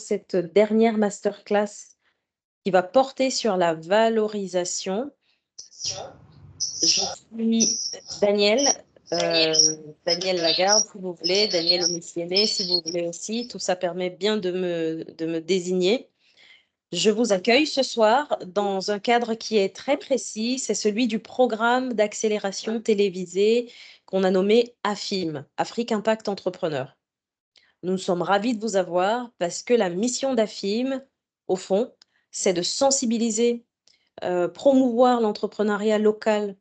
cette dernière masterclass qui va porter sur la valorisation. Je suis Daniel, Daniel Lagarde, si vous voulez, Daniel Omissiéné, si vous voulez aussi. Tout ça permet bien de me désigner. Je vous accueille ce soir dans un cadre qui est très précis, c'est celui du programme d'accélération télévisée qu'on a nommé AFIM, Afrique Impact Entrepreneur. Nous sommes ravis de vous avoir parce que la mission d'AFIM, au fond, c'est de sensibiliser, promouvoir l'entrepreneuriat local,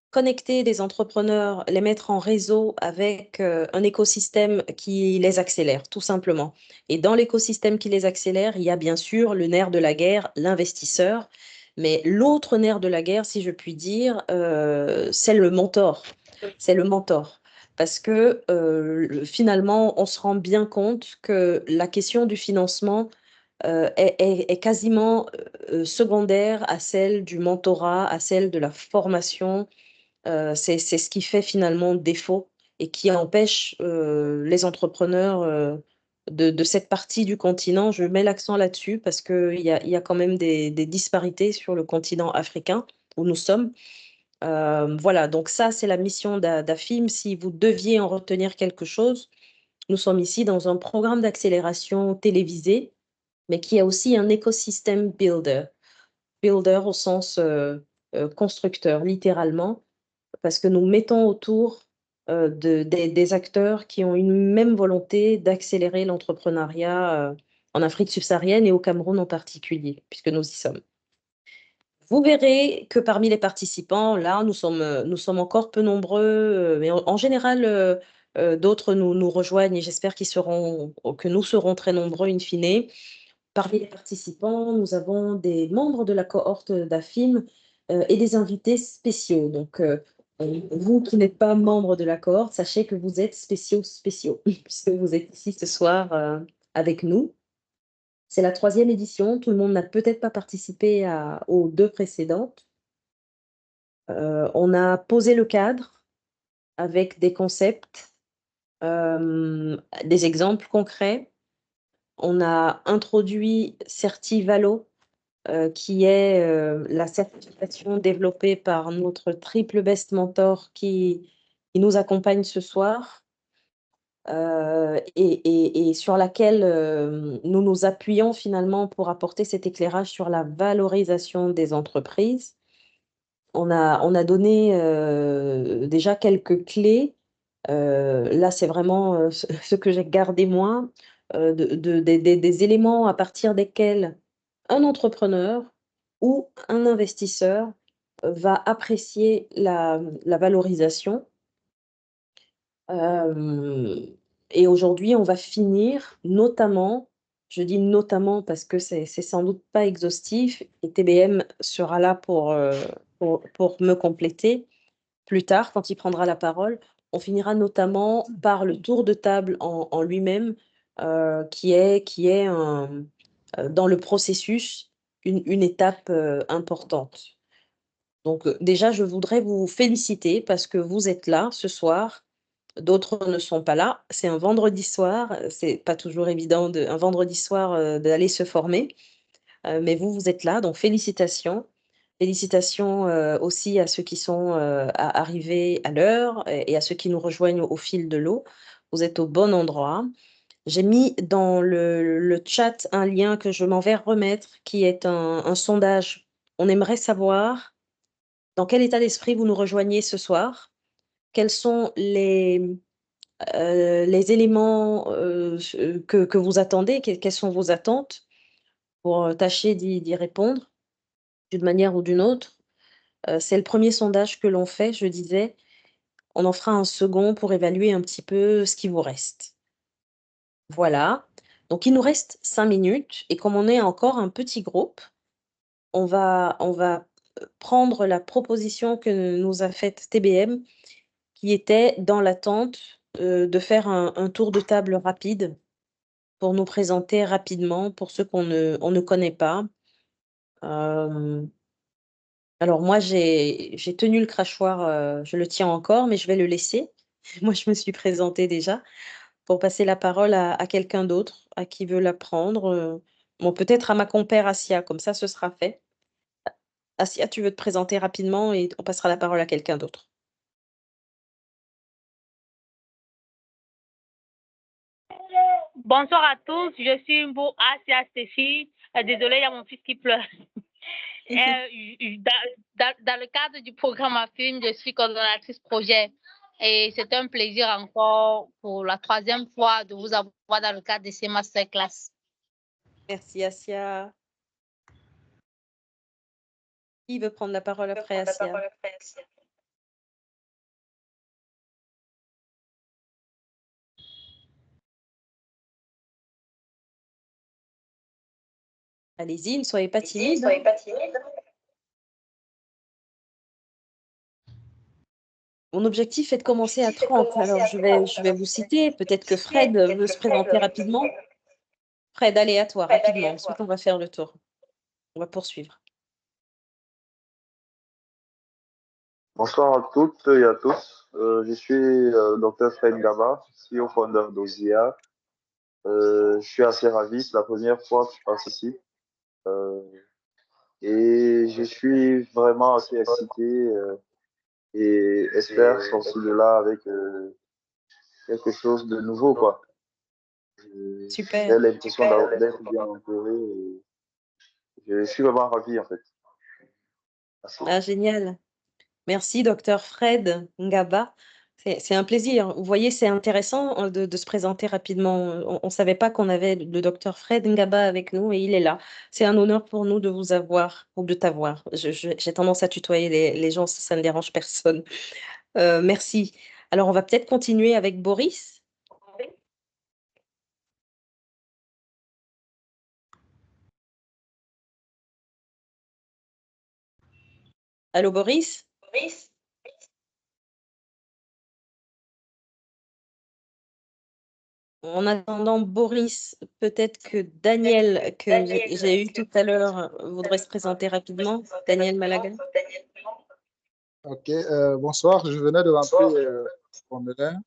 connecter des entrepreneurs, les mettre en réseau avec un écosystème qui les accélère, tout simplement. Et dans l'écosystème qui les accélère, il y a bien sûr le nerf de la guerre, l'investisseur. Mais l'autre nerf de la guerre, si je puis dire, c'est le mentor. C'est le mentor. Parce que finalement, on se rend bien compte que la question du financement est quasiment secondaire à celle du mentorat, à celle de la formation. C'est ce qui fait finalement défaut et qui empêche les entrepreneurs de cette partie du continent. Je mets l'accent là-dessus parce qu'il y a quand même des disparités sur le continent africain où nous sommes. Voilà, donc ça, c'est la mission d'AFIM. Si vous deviez en retenir quelque chose, nous sommes ici dans un programme d'accélération télévisé, mais qui a aussi un écosystème builder. Builder au sens constructeur, littéralement, parce que nous mettons autour des acteurs qui ont une même volonté d'accélérer l'entrepreneuriat en Afrique subsaharienne et au Cameroun en particulier, puisque nous y sommes. Vous verrez que parmi les participants, là, nous sommes encore peu nombreux, mais en général, d'autres nous rejoignent et j'espère que nous serons très nombreux in fine. Parmi les participants, nous avons des membres de la cohorte d'AFIM et des invités spéciaux. Donc, vous qui n'êtes pas membre de la cohorte, sachez que vous êtes spéciaux, puisque vous êtes ici ce soir avec nous. C'est la 3e édition. Tout le monde n'a peut-être pas participé aux 2 précédentes. On a posé le cadre avec des concepts, des exemples concrets. On a introduit Certivalo, qui est la certification développée par notre triple best mentor qui nous accompagne ce soir et sur laquelle nous nous appuyons finalement pour apporter cet éclairage sur la valorisation des entreprises. On a donné déjà quelques clés. Là, c'est vraiment ce que j'ai gardé moi, des éléments à partir desquels un entrepreneur ou un investisseur va apprécier la valorisation. Et aujourd'hui, on va finir notamment, je dis notamment parce que c'est sans doute pas exhaustif, et TBM sera là pour me compléter plus tard quand il prendra la parole. On finira notamment par le tour de table en lui-même, qui est dans le processus une étape importante. Donc déjà, je voudrais vous féliciter parce que vous êtes là ce soir. D'autres ne sont pas là. C'est un vendredi soir. C'est pas toujours évident un vendredi soir d'aller se former. Mais vous êtes là, donc félicitations. Félicitations aussi à ceux qui sont arrivés à l'heure et à ceux qui nous rejoignent au fil de l'eau. Vous êtes au bon endroit. J'ai mis dans le chat un lien que je m'en vais remettre, qui est un sondage. On aimerait savoir dans quel état d'esprit vous nous rejoignez ce soir. Quels sont les éléments que vous attendez, quelles sont vos attentes pour tâcher d'y répondre d'une manière ou d'une autre. C'est le premier sondage que l'on fait, je disais. On en fera un second pour évaluer un petit peu ce qui vous reste. Voilà. Donc, il nous reste 5 minutes et comme on est encore un petit groupe, on va prendre la proposition que nous a faite TBM, qui était dans l'attente de faire un tour de table rapide pour nous présenter rapidement pour ceux on ne connaît pas. Alors moi, j'ai tenu le crachoir, je le tiens encore, mais je vais le laisser. Moi, je me suis présentée déjà. pour passer la parole à quelqu'un d'autre, à qui veut la prendre. Bon, peut-être à ma compère Assia, comme ça, ce sera fait. Assia, tu veux te présenter rapidement et on passera la parole à quelqu'un d'autre. Bonsoir à tous, je suis Mbo Asia Stéphie. Désolée, il y a mon fils qui pleure. Dans le cadre du programme AFIM, je suis coordonnatrice projet. Et c'est un plaisir encore pour la 3e fois de vous avoir dans le cadre de ces masterclass. Merci Assia. Qui veut prendre la parole après Assia? Allez-y, ne soyez pas timide. Mon objectif est de commencer à 30. Alors, je vais vous citer. Peut-être que Fred veut se présenter rapidement. Fred, allez, à toi, rapidement. Ensuite, on va faire le tour. On va poursuivre. Bonsoir à toutes et à tous. Je suis Dr Fred Ngaba, CEO fondeur d'Ozia. Je suis assez ravi, c'est la première fois que je participe. Et je suis vraiment assez excité et espère sortir de là avec quelque chose de nouveau, quoi. Super. J'ai l'impression d'être bien entouré et je suis vraiment ravi, en fait. Merci. Ah, génial. Merci, docteur Fred Ngaba. C'est un plaisir. Vous voyez, c'est intéressant de se présenter rapidement. On ne savait pas qu'on avait le docteur Fred Ngaba avec nous et il est là. C'est un honneur pour nous de vous avoir ou de t'avoir. J'ai tendance à tutoyer les gens, ça ne dérange personne. Merci. Alors, on va peut-être continuer avec Boris. Allô, Boris? En attendant Boris, peut-être que Daniel, que j'ai eu tout à l'heure, voudrait se présenter rapidement. Daniel Malaga. Ok, bonsoir, je venais de remplir formulaire.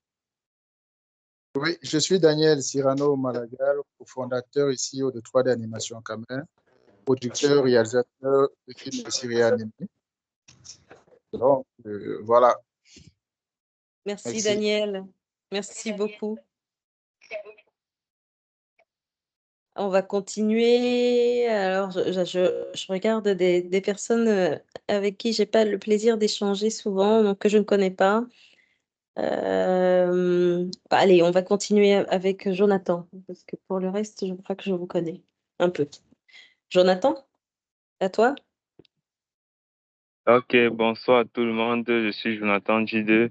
Oui, je suis Daniel Cyrano Malagal, cofondateur et CEO de 3D Animation Camer, producteur, réalisateur de films de séries animées. Donc, voilà. Merci Daniel, merci beaucoup. On va continuer. Alors, je regarde des personnes avec qui j'ai pas le plaisir d'échanger souvent, donc que je ne connais pas. Allez, on va continuer avec Jonathan, parce que pour le reste, je crois que je vous connais un peu. Jonathan, à toi. Ok, bonsoir à tout le monde. Je suis Jonathan J2,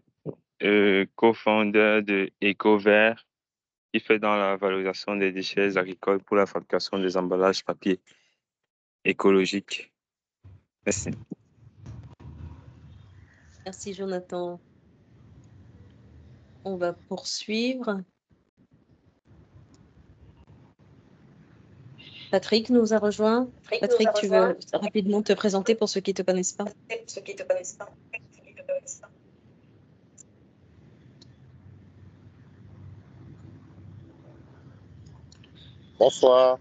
co-founder de EcoVert, qui fait dans la valorisation des déchets agricoles pour la fabrication des emballages papier écologiques. Merci. Merci Jonathan. On va poursuivre. Patrick nous a rejoint. Patrick, tu veux rapidement te présenter pour ceux qui ne te connaissent pas? Bonsoir.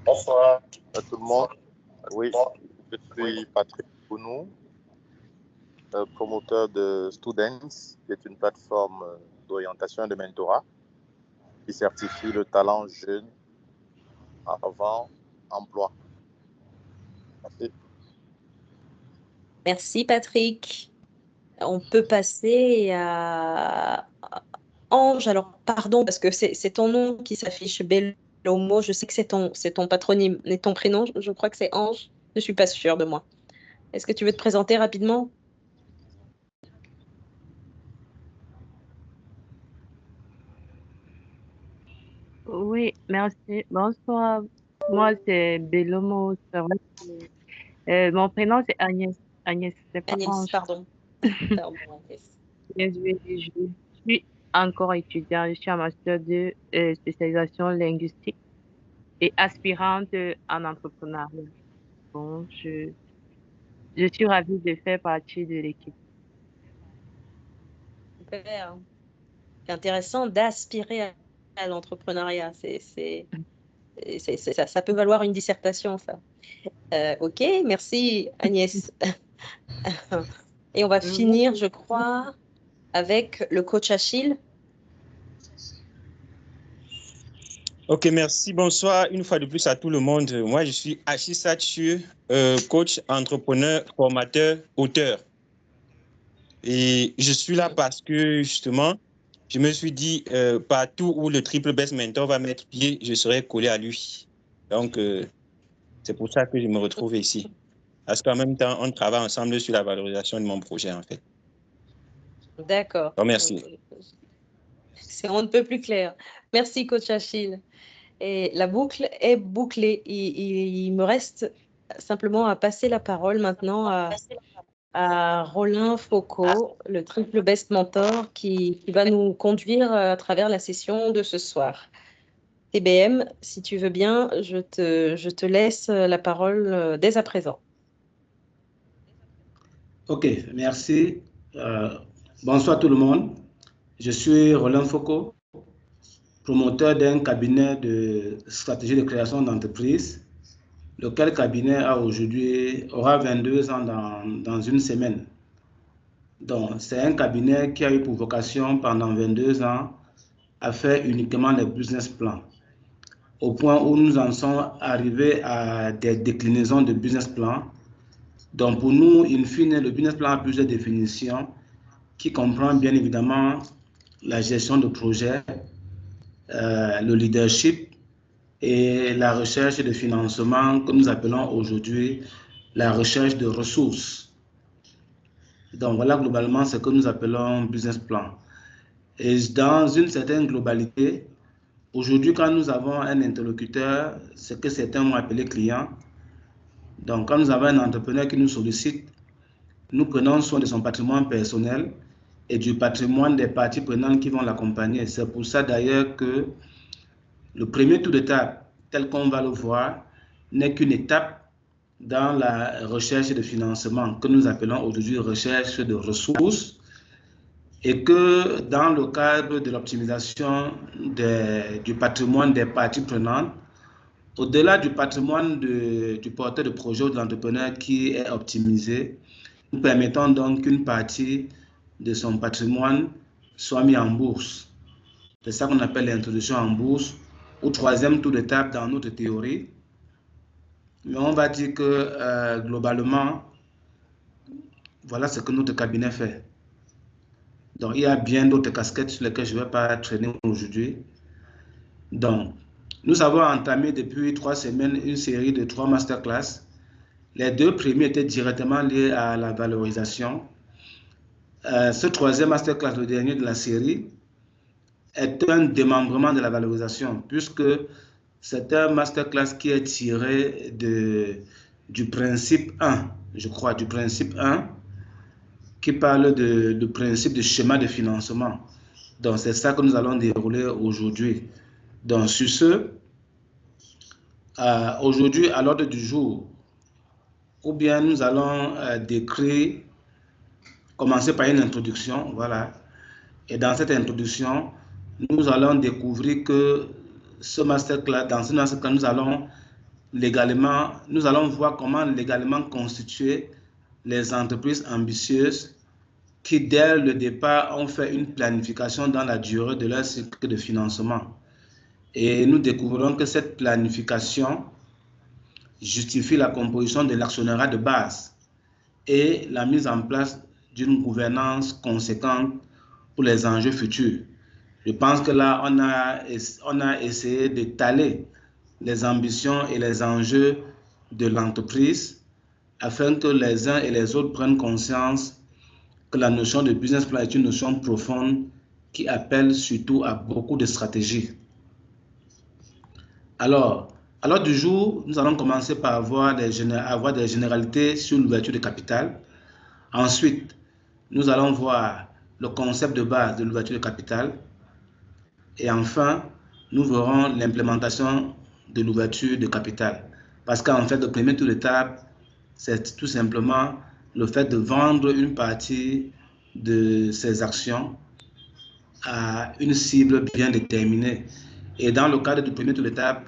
Bonsoir à tout le monde. Oui, je suis Patrick Bounou, promoteur de Students, qui est une plateforme d'orientation et de mentorat qui certifie le talent jeune avant emploi. Merci. Merci Patrick. On peut passer à Ange. Alors, pardon, parce que c'est ton nom qui s'affiche, Bellomo. Je sais que c'est ton patronyme et ton prénom. Je crois que c'est Ange. Je ne suis pas sûre de moi. Est-ce que tu veux te présenter rapidement? Oui, merci. Bonsoir. Moi, c'est Belomo. Mon prénom, c'est Agnès. Agnès, c'est pas Agnès, Ange. pardon. Pardon, Agnès. Je suis encore étudiante. Je suis en master de spécialisation linguistique et aspirante en entrepreneuriat. Bon, je suis ravie de faire partie de l'équipe. Super. C'est intéressant d'aspirer à l'entrepreneuriat. Ça peut valoir une dissertation, ça. Ok, merci Agnès. Et on va finir, je crois, avec le coach Achille. Ok, merci. Bonsoir une fois de plus à tout le monde. Moi, je suis Achille Satchu, coach, entrepreneur, formateur, auteur. Et je suis là parce que, justement, je me suis dit, partout où le Triple Best Mentor va mettre pied, je serai collé à lui. Donc, c'est pour ça que je me retrouve ici. Parce qu'en même temps, on travaille ensemble sur la valorisation de mon projet, en fait. D'accord. Merci. On ne peut plus clair. Merci, coach Achille. Et la boucle est bouclée. Il me reste simplement à passer la parole maintenant à Rolin Foucault, le Triple Best Mentor, qui va nous conduire à travers la session de ce soir. TBM, si tu veux bien, je te laisse la parole dès à présent. Ok, merci. Bonsoir tout le monde. Je suis Rolin Foucault, promoteur d'un cabinet de stratégie de création d'entreprise, lequel cabinet aura 22 ans dans une semaine. Donc, c'est un cabinet qui a eu pour vocation pendant 22 ans à faire uniquement les business plans, au point où nous en sommes arrivés à des déclinaisons de business plans. Donc, pour nous, in fine, le business plan a plusieurs définitions qui comprend bien évidemment la gestion de projet, le leadership et la recherche de financement que nous appelons aujourd'hui la recherche de ressources. Donc voilà globalement ce que nous appelons business plan. Et dans une certaine globalité, aujourd'hui quand nous avons un interlocuteur, ce que certains vont appeler client, donc quand nous avons un entrepreneur qui nous sollicite, nous prenons soin de son patrimoine personnel et du patrimoine des parties prenantes qui vont l'accompagner. C'est pour ça d'ailleurs que le premier tour d'étape, tel qu'on va le voir, n'est qu'une étape dans la recherche de financement que nous appelons aujourd'hui recherche de ressources, et que dans le cadre de l'optimisation du patrimoine des parties prenantes, au-delà du patrimoine du porteur de projet ou de l'entrepreneur qui est optimisé, nous permettons donc qu'une partie de son patrimoine soit mise en bourse. C'est ça qu'on appelle l'introduction en bourse, au troisième tour d'étape dans notre théorie. Mais on va dire que globalement, voilà ce que notre cabinet fait. Donc, il y a bien d'autres casquettes sur lesquelles je ne vais pas traîner aujourd'hui. Donc, nous avons entamé depuis 3 semaines une série de 3 masterclass. Les 2 premiers étaient directement liés à la valorisation. Ce 3e masterclass, le dernier de la série, est un démembrement de la valorisation, puisque c'est un masterclass qui est tiré du principe 1, je crois, du principe 1, qui parle du principe de schéma de financement. Donc, c'est ça que nous allons dérouler aujourd'hui. Donc, sur ce, aujourd'hui, à l'ordre du jour, ou bien nous allons décrire, commencer par une introduction, voilà. Et dans cette introduction, nous allons découvrir que ce masterclass, dans ce masterclass, nous allons voir comment légalement constituer les entreprises ambitieuses qui, dès le départ, ont fait une planification dans la durée de leur cycle de financement. Et nous découvrons que cette planification justifie la composition de l'actionnariat de base et la mise en place d'une gouvernance conséquente pour les enjeux futurs. Je pense que là, on a essayé d'étaler les ambitions et les enjeux de l'entreprise afin que les uns et les autres prennent conscience que la notion de business plan est une notion profonde qui appelle surtout à beaucoup de stratégies. Alors, à l'ordre du jour, nous allons commencer par avoir des généralités sur l'ouverture de capital. Ensuite, nous allons voir le concept de base de l'ouverture de capital. Et enfin, nous verrons l'implémentation de l'ouverture de capital. Parce qu'en fait, le premier tour d'étape, c'est tout simplement le fait de vendre une partie de ces actions à une cible bien déterminée. Et dans le cadre du premier tour d'étape,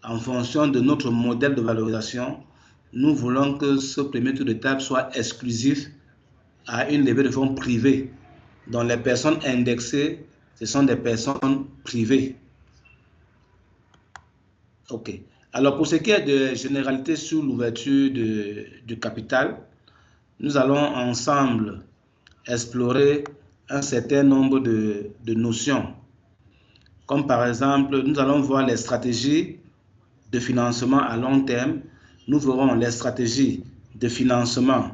en fonction de notre modèle de valorisation, nous voulons que ce premier tour d'étape soit exclusif à une levée de fonds privée, dont les personnes indexées, ce sont des personnes privées. OK. Alors, pour ce qui est de généralité sur l'ouverture du capital, nous allons ensemble explorer un certain nombre de notions. Comme par exemple, nous allons voir les stratégies de financement à long terme. Nous verrons les stratégies de financement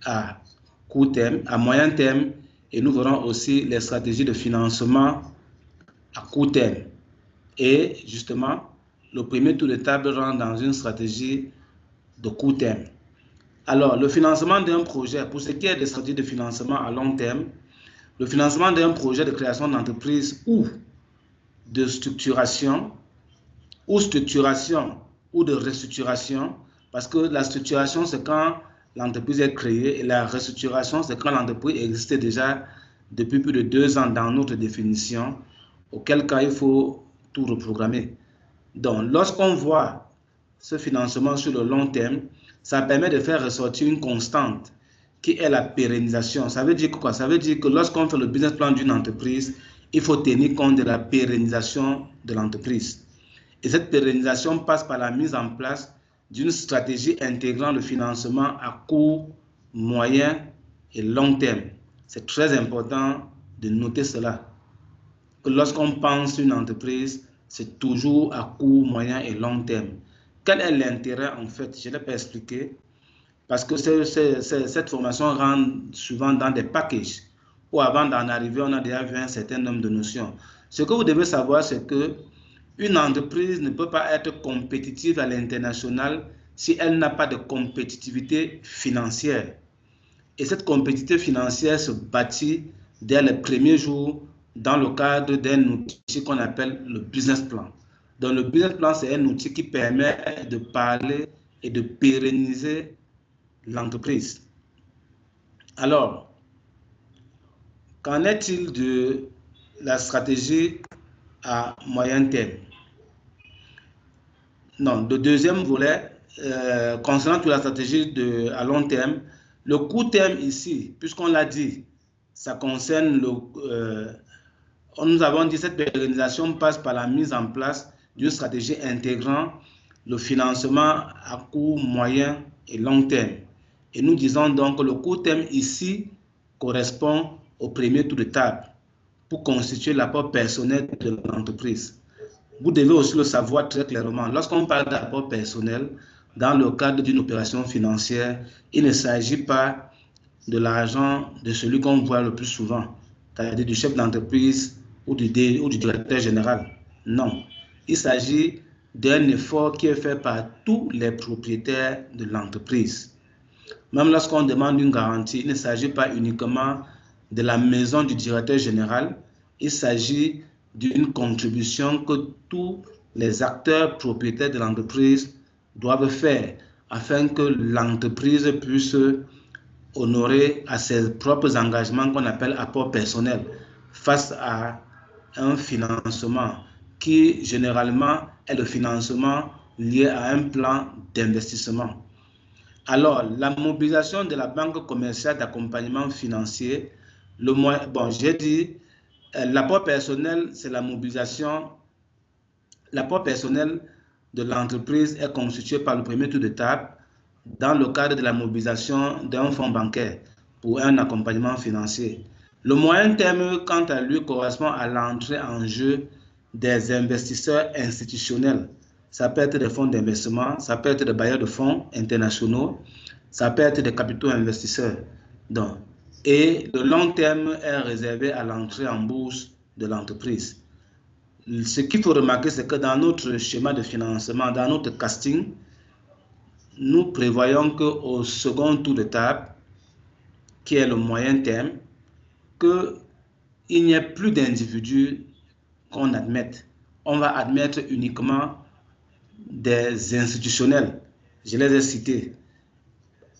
à court terme, à moyen terme, et nous verrons aussi les stratégies de financement à court terme. Et justement, le premier tour de table rentre dans une stratégie de court terme. Alors, le financement d'un projet, pour ce qui est des stratégies de financement à long terme, le financement d'un projet de création d'entreprise ou de structuration, ou de restructuration, parce que la structuration, c'est quand l'entreprise est créée, et la restructuration, c'est quand l'entreprise existait déjà depuis plus de 2 ans dans notre définition, auquel cas il faut tout reprogrammer. Donc, lorsqu'on voit ce financement sur le long terme, ça permet de faire ressortir une constante qui est la pérennisation. Ça veut dire quoi? Ça veut dire que lorsqu'on fait le business plan d'une entreprise, il faut tenir compte de la pérennisation de l'entreprise. Et cette pérennisation passe par la mise en place d'une stratégie intégrant le financement à court, moyen et long terme. C'est très important de noter cela. Que lorsqu'on pense une entreprise, c'est toujours à court, moyen et long terme. Quel est l'intérêt en fait? Je ne l'ai pas expliqué. Parce que cette formation rentre souvent dans des packages où avant d'en arriver, on a déjà vu un certain nombre de notions. Ce que vous devez savoir, c'est que une entreprise ne peut pas être compétitive à l'international si elle n'a pas de compétitivité financière. Et cette compétitivité financière se bâtit dès les premiers jours dans le cadre d'un outil qu'on appelle le business plan. Donc le business plan, c'est un outil qui permet de parler et de pérenniser l'entreprise. Alors, qu'en est-il de la stratégie à moyen terme? Non, le deuxième volet, concernant toute la stratégie à long terme, le court terme ici, puisqu'on l'a dit, ça concerne nous avons dit cette pérennisation passe par la mise en place d'une stratégie intégrant le financement à court, moyen et long terme. Et nous disons donc que le court terme ici correspond au premier tour de table pour constituer l'apport personnel de l'entreprise. Vous devez aussi le savoir très clairement. Lorsqu'on parle d'apport personnel, dans le cadre d'une opération financière, il ne s'agit pas de l'argent de celui qu'on voit le plus souvent, c'est-à-dire du chef d'entreprise ou du directeur général. Non, il s'agit d'un effort qui est fait par tous les propriétaires de l'entreprise. Même lorsqu'on demande une garantie, il ne s'agit pas uniquement de la maison du directeur général, il s'agit d'une contribution que tous les acteurs propriétaires de l'entreprise doivent faire afin que l'entreprise puisse honorer à ses propres engagements qu'on appelle apport personnel face à un financement qui généralement est le financement lié à un plan d'investissement. Alors, la mobilisation de la banque commerciale d'accompagnement financier, j'ai dit, l'apport personnel, c'est la mobilisation. L'apport personnel de l'entreprise est constitué par le premier tour de table dans le cadre de la mobilisation d'un fonds bancaire pour un accompagnement financier. Le moyen terme, quant à lui, correspond à l'entrée en jeu des investisseurs institutionnels. Ça peut être des fonds d'investissement, ça peut être des bailleurs de fonds internationaux, ça peut être des capitaux investisseurs. Donc, et le long terme est réservé à l'entrée en bourse de l'entreprise. Ce qu'il faut remarquer, c'est que dans notre schéma de financement, dans notre casting, nous prévoyons qu'au second tour de table, qui est le moyen terme, qu'il n'y ait plus d'individus qu'on admette. On va admettre uniquement des institutionnels. Je les ai cités.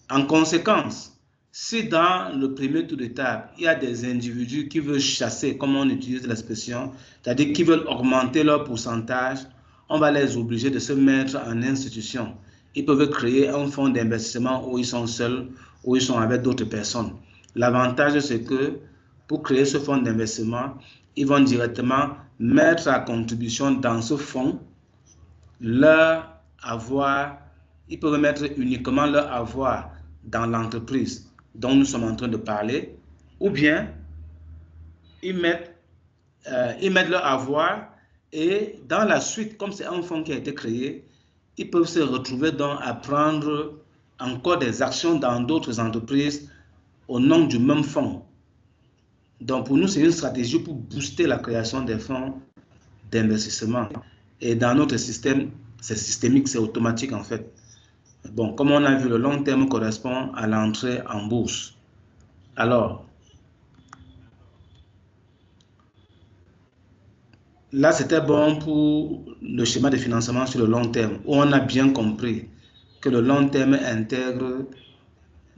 En conséquence, Si dans le premier tour de table, il y a des individus qui veulent chasser, comme on utilise l'expression, c'est-à-dire qui veulent augmenter leur pourcentage, on va les obliger de se mettre en institution. Ils peuvent créer un fonds d'investissement où ils sont seuls, où ils sont avec d'autres personnes. L'avantage, c'est que pour créer ce fonds d'investissement, ils vont directement mettre à contribution dans ce fonds leur avoir, ils peuvent mettre uniquement leur avoir dans l'entreprise dont nous sommes en train de parler, ou bien ils mettent leur avoir et dans la suite, comme c'est un fonds qui a été créé, ils peuvent se retrouver donc à prendre encore des actions dans d'autres entreprises au nom du même fonds. Donc pour nous, c'est une stratégie pour booster la création des fonds d'investissement. Et dans notre système, c'est systémique, c'est automatique en fait. Bon, comme on a vu, le long terme correspond à l'entrée en bourse. Alors, là, c'était bon pour le schéma de financement sur le long terme, où on a bien compris que le long terme intègre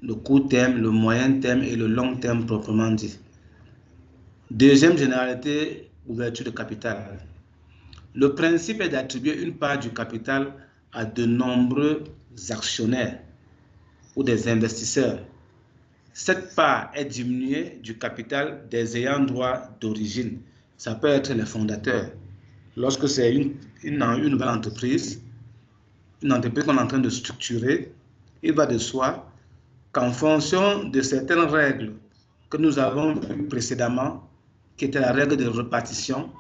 le court terme, le moyen terme et le long terme proprement dit. Deuxième généralité, ouverture de capital. Le principe est d'attribuer une part du capital à de nombreux actionnaires ou des investisseurs. Cette part est diminuée du capital des ayants droit d'origine. Ça peut être les fondateurs. Lorsque c'est une nouvelle entreprise, une entreprise qu'on est en train de structurer, il va de soi qu'en fonction de certaines règles que nous avons vues précédemment, qui était la règle de répartition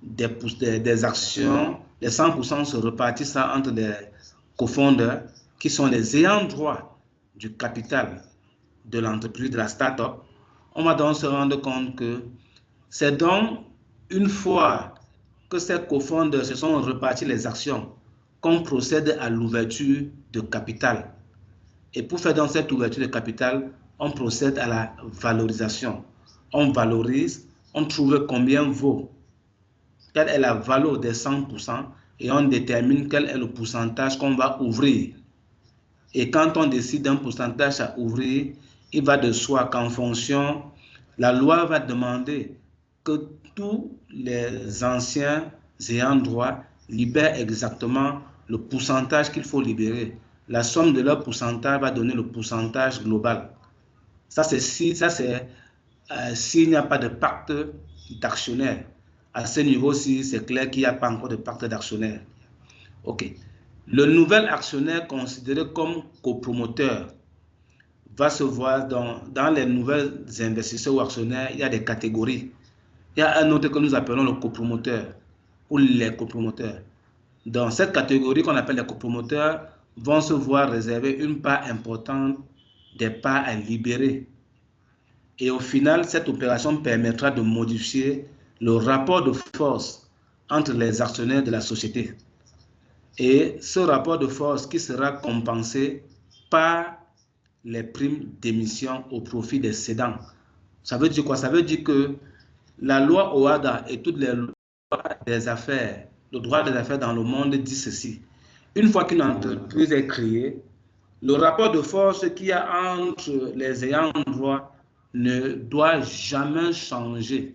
des actions, les 100% se répartissent entre les cofondeurs qui sont les ayants droit du capital de l'entreprise, de la start-up. On va donc se rendre compte que c'est donc une fois que ces cofondeurs se sont répartis les actions qu'on procède à l'ouverture de capital. Et pour faire dans cette ouverture de capital, on procède à la valorisation. On valorise, on trouve combien vaut, quelle est la valeur des 100% et on détermine quel est le pourcentage qu'on va ouvrir. Et quand on décide d'un pourcentage à ouvrir, il va de soi qu'en fonction, la loi va demander que tous les anciens ayants droit libèrent exactement le pourcentage qu'il faut libérer. La somme de leur pourcentage va donner le pourcentage global. Ça, c'est s'il n'y a pas de pacte d'actionnaire. À ce niveau-ci, c'est clair qu'il n'y a pas encore de pacte d'actionnaire. OK. Le nouvel actionnaire considéré comme copromoteur va se voir dans les nouvelles investisseurs ou actionnaires, il y a des catégories. Il y a un autre que nous appelons le copromoteur ou les copromoteurs. Dans cette catégorie qu'on appelle les copromoteurs, vont se voir réserver une part importante des parts à libérer. Et au final, cette opération permettra de modifier le rapport de force entre les actionnaires de la société. Et ce rapport de force qui sera compensé par les primes d'émission au profit des cédants. Ça veut dire quoi? Ça veut dire que la loi OHADA et toutes les lois des affaires, le droit des affaires dans le monde dit ceci. Une fois qu'une entreprise est créée, le rapport de force qu'il y a entre les ayants droit ne doit jamais changer,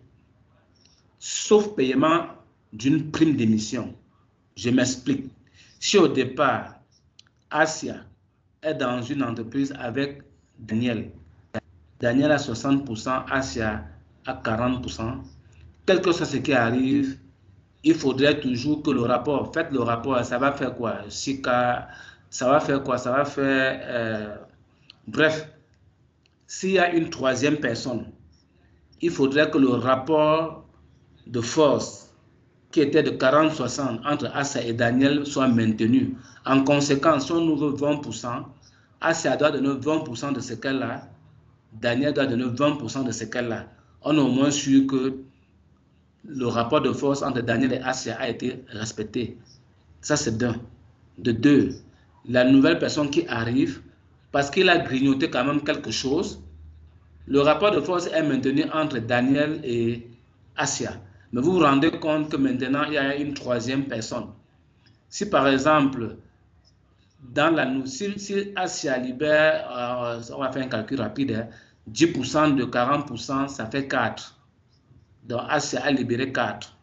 sauf paiement d'une prime d'émission. Je m'explique. Si au départ, Asia est dans une entreprise avec Daniel, Daniel a 60%, Asia a 40%, quel que soit ce qui arrive, il faudrait toujours que le rapport, faites le rapport, ça va faire quoi? Ça va faire quoi? Ça va faire... bref, s'il y a une troisième personne, il faudrait que le rapport de force qui était de 40-60 entre Assa et Daniel soit maintenu. En conséquence, si on ouvre 20%, Assa doit donner 20% de ce qu'elle a, Daniel doit donner 20% de ce qu'elle a. On est au moins sûr que le rapport de force entre Daniel et Assa a été respecté. Ça, c'est d'un. De deux, la nouvelle personne qui arrive, parce qu'il a grignoté quand même quelque chose, le rapport de force est maintenu entre Daniel et Asia. Mais vous vous rendez compte que maintenant, il y a une troisième personne. Si par exemple, si Asia libère, on va faire un calcul rapide, hein, 10% de 40%, ça fait 4. Donc Asia a libéré 4.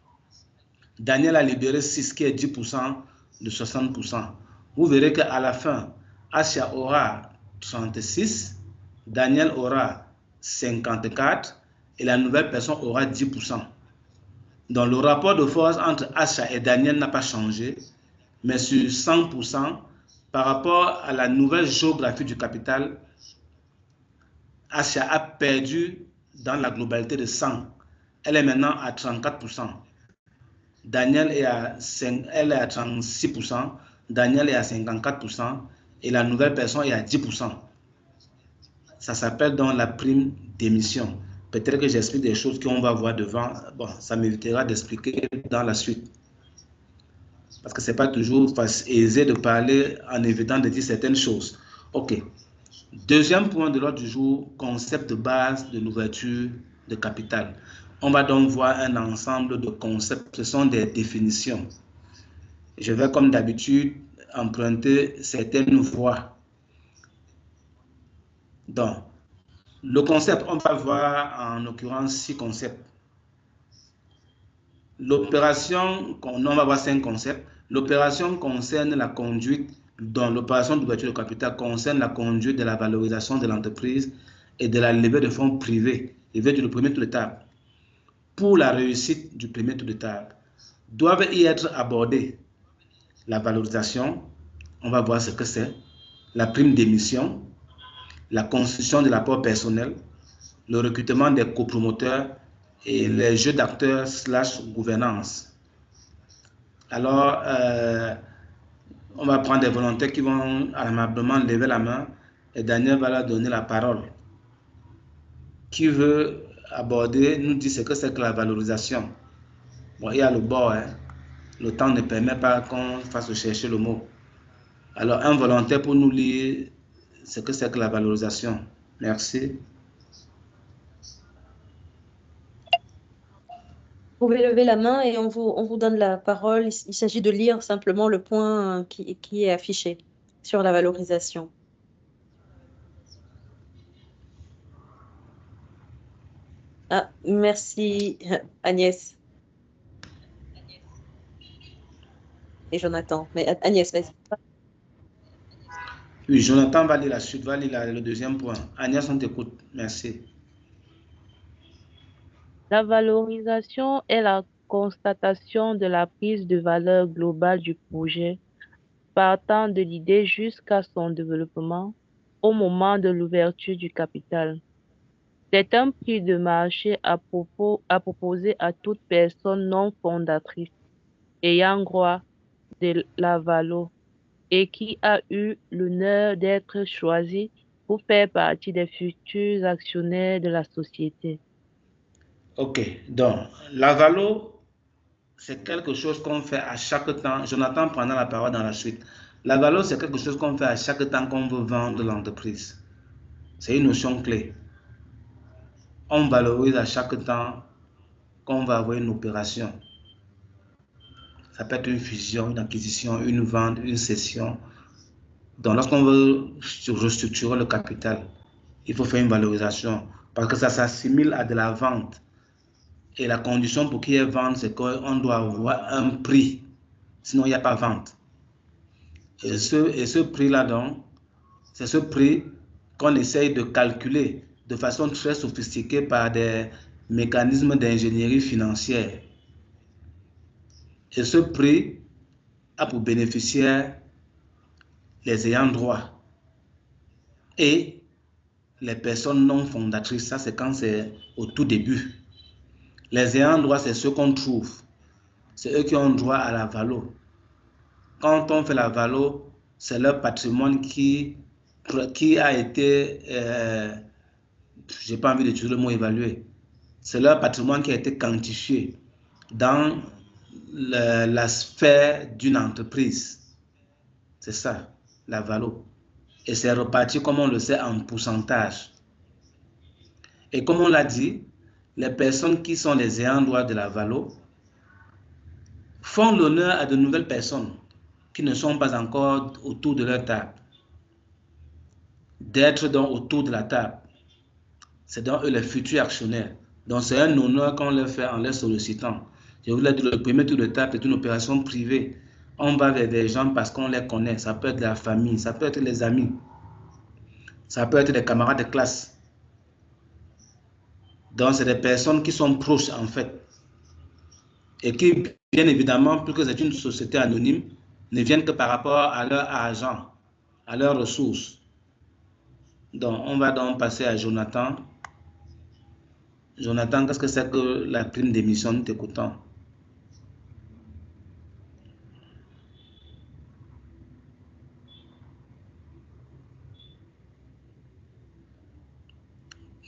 Daniel a libéré 6, qui est 10% de 60%. Vous verrez qu'à la fin, Asia aura 36, Daniel aura 54 et la nouvelle personne aura 10%. Donc le rapport de force entre Asia et Daniel n'a pas changé, mais sur 100%, par rapport à la nouvelle géographie du capital, Asia a perdu dans la globalité de 100. Elle est maintenant à 34%. Daniel est à 36%, Daniel est à 54% et la nouvelle personne est à 10%. Ça s'appelle donc la prime d'émission. Peut-être que j'explique des choses qu'on va voir devant. Bon, ça m'évitera d'expliquer dans la suite. Parce que ce n'est pas toujours aisé de parler en évitant de dire certaines choses. OK. Deuxième point de l'ordre du jour, concept de base de l'ouverture de capital. On va donc voir un ensemble de concepts, ce sont des définitions. Je vais comme d'habitude emprunter certaines voies. Donc, le concept, on va voir en l'occurrence 6 concepts. L'opération, on va voir 5 concepts. L'opération concerne la conduite, dont l'opération d'ouverture de capital concerne la conduite de la valorisation de l'entreprise et de la levée de fonds privés, levée du premier tour de table. Pour la réussite du premier tour de table, doivent y être abordées la valorisation, on va voir ce que c'est, la prime d'émission, la constitution de l'apport personnel, le recrutement des copromoteurs et les jeux d'acteurs / gouvernance. Alors, on va prendre des volontaires qui vont amablement lever la main et Daniel va leur donner la parole. Qui veut aborder, nous dit ce que c'est que la valorisation. Bon, il y a le bord, hein. Le temps ne permet pas qu'on fasse chercher le mot. Alors, un volontaire pour nous lire ce que c'est que la valorisation. Merci. Vous pouvez lever la main et on vous donne la parole. Il s'agit de lire simplement le point qui est affiché sur la valorisation. Ah, merci Agnès. Et Jonathan. Mais Agnès, vas-y. Oui, Jonathan va lire la suite, va lire le deuxième point. Agnès, on t'écoute. Merci. La valorisation est la constatation de la prise de valeur globale du projet, partant de l'idée jusqu'à son développement au moment de l'ouverture du capital. C'est un prix de marché à proposer à toute personne non fondatrice ayant droit de la valo et qui a eu l'honneur d'être choisi pour faire partie des futurs actionnaires de la société. OK, donc la valo, c'est quelque chose qu'on fait à chaque temps. Jonathan prendra la parole dans la suite. La valo, c'est quelque chose qu'on fait à chaque temps qu'on veut vendre l'entreprise. C'est une notion clé. On valorise à chaque temps qu'on va avoir une opération. Ça peut être une fusion, une acquisition, une vente, une cession. Donc, lorsqu'on veut restructurer le capital, il faut faire une valorisation parce que ça s'assimile à de la vente. Et la condition pour qu'il y ait vente, c'est qu'on doit avoir un prix. Sinon, il n'y a pas vente. Et ce prix-là, donc, c'est ce prix qu'on essaye de calculer de façon très sophistiquée par des mécanismes d'ingénierie financière. Et ce prix a pour bénéficiaire les ayants droit et les personnes non fondatrices. Ça, c'est quand c'est au tout début. Les ayants droit, c'est ceux qu'on trouve. C'est eux qui ont droit à la valo. Quand on fait la valo, c'est leur patrimoine qui a été, je n'ai pas envie d'utiliser le mot évalué, c'est leur patrimoine qui a été quantifié dans la sphère d'une entreprise. C'est ça, la valo. Et c'est reparti, comme on le sait, en pourcentage. Et comme on l'a dit, les personnes qui sont les ayants droit de la valo font l'honneur à de nouvelles personnes qui ne sont pas encore autour de leur table, d'être donc autour de la table. C'est donc eux les futurs actionnaires. Donc c'est un honneur qu'on leur fait en les sollicitant. Je vous l'ai dit, le premier tour de table est une opération privée. On va vers des gens parce qu'on les connaît. Ça peut être la famille, ça peut être les amis, ça peut être des camarades de classe. Donc c'est des personnes qui sont proches en fait. Et qui, bien évidemment, puisque c'est une société anonyme, ne viennent que par rapport à leur argent, à leurs ressources. Donc, on va donc passer à Jonathan. Jonathan, qu'est-ce que c'est que la prime d'émission? T'écoutant.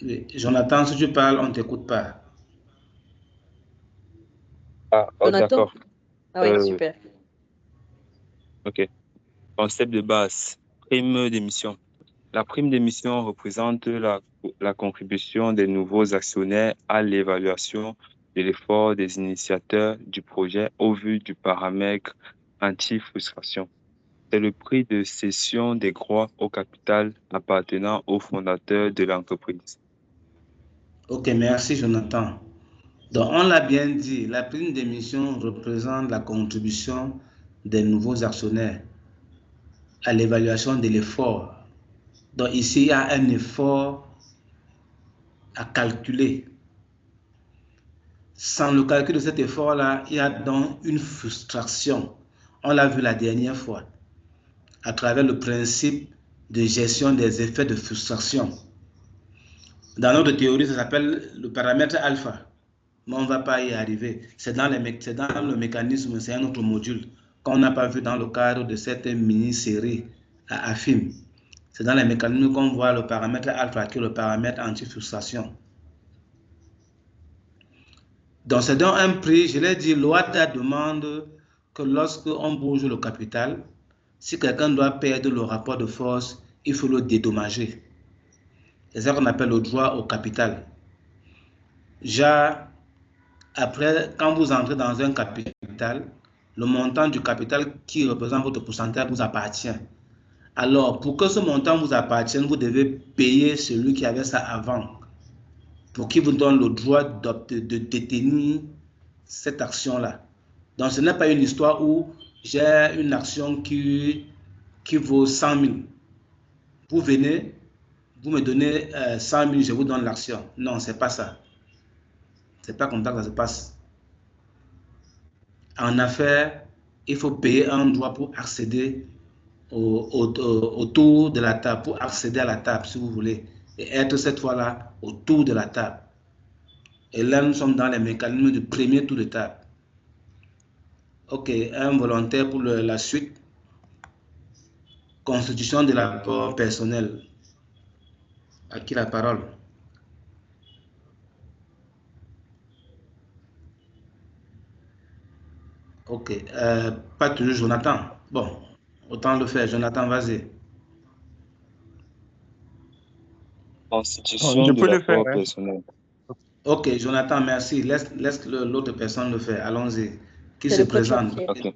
Oui. Jonathan, si tu parles, on ne t'écoute pas. Ah, oh, Jonathan? d'accord. Ah oui, super. OK. Concept de base, prime d'émission. La prime d'émission représente la contribution des nouveaux actionnaires à l'évaluation de l'effort des initiateurs du projet au vu du paramètre anti-frustration. C'est le prix de cession des droits au capital appartenant aux fondateurs de l'entreprise. Ok, merci Jonathan. Donc, on l'a bien dit, la prime d'émission représente la contribution des nouveaux actionnaires à l'évaluation de l'effort. Donc, ici, il y a un effort à calculer. Sans le calcul de cet effort-là, il y a donc une frustration. On l'a vu la dernière fois, à travers le principe de gestion des effets de frustration. Dans notre théorie, ça s'appelle le paramètre alpha. Mais on ne va pas y arriver. C'est dans le mécanisme, c'est un autre module qu'on n'a pas vu dans le cadre de cette mini-série à AFIM. C'est dans les mécanismes qu'on voit le paramètre alpha qui est le paramètre anti-frustration. Donc, c'est donc un prix, je l'ai dit, l'OATA demande que lorsque on bouge le capital, si quelqu'un doit perdre le rapport de force, il faut le dédommager. C'est ça qu'on appelle le droit au capital. Après, quand vous entrez dans un capital, le montant du capital qui représente votre pourcentage vous appartient. Alors, pour que ce montant vous appartienne, vous devez payer celui qui avait ça avant, pour qu'il vous donne le droit de détenir cette action-là. Donc, ce n'est pas une histoire où j'ai une action qui vaut 100 000. Vous venez, vous me donnez 100 000, je vous donne l'action. Non, ce n'est pas ça. Ce n'est pas comme ça que ça se passe. En affaires, il faut payer un droit pour accéder autour de la table, pour accéder à la table, si vous voulez, et être cette fois-là autour de la table. Et là, nous sommes dans les mécanismes du premier tour de table. Ok, un volontaire pour la suite. Constitution de l'apport personnel. À qui la parole? Ok, pas toujours Jonathan. Bon, autant le faire. Jonathan, vas-y. Constitution Je de peux le faire. l'apport personnel. Ok, Jonathan, merci. Laisse l'autre personne le faire. Allons-y. Qui C'est se le coach présente? Olivier.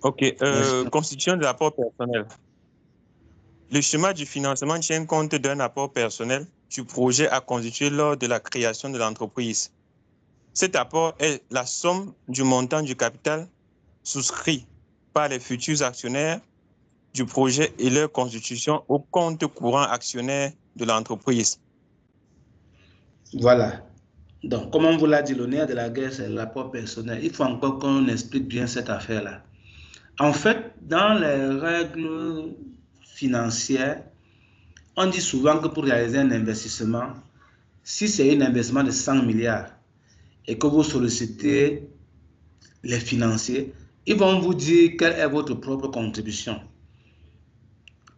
OK. Merci. Constitution de l'apport personnel. Le schéma du financement tient compte d'un apport personnel du projet à constituer lors de la création de l'entreprise. Cet apport est la somme du montant du capital souscrit par les futurs actionnaires du projet et leur constitution au compte courant actionnaire de l'entreprise. Voilà. Donc, comme on vous l'a dit, le nerf de la guerre, c'est l'apport personnel. Il faut encore qu'on explique bien cette affaire-là. En fait, dans les règles financières, on dit souvent que pour réaliser un investissement, si c'est un investissement de 100 milliards et que vous sollicitez les financiers, ils vont vous dire quelle est votre propre contribution.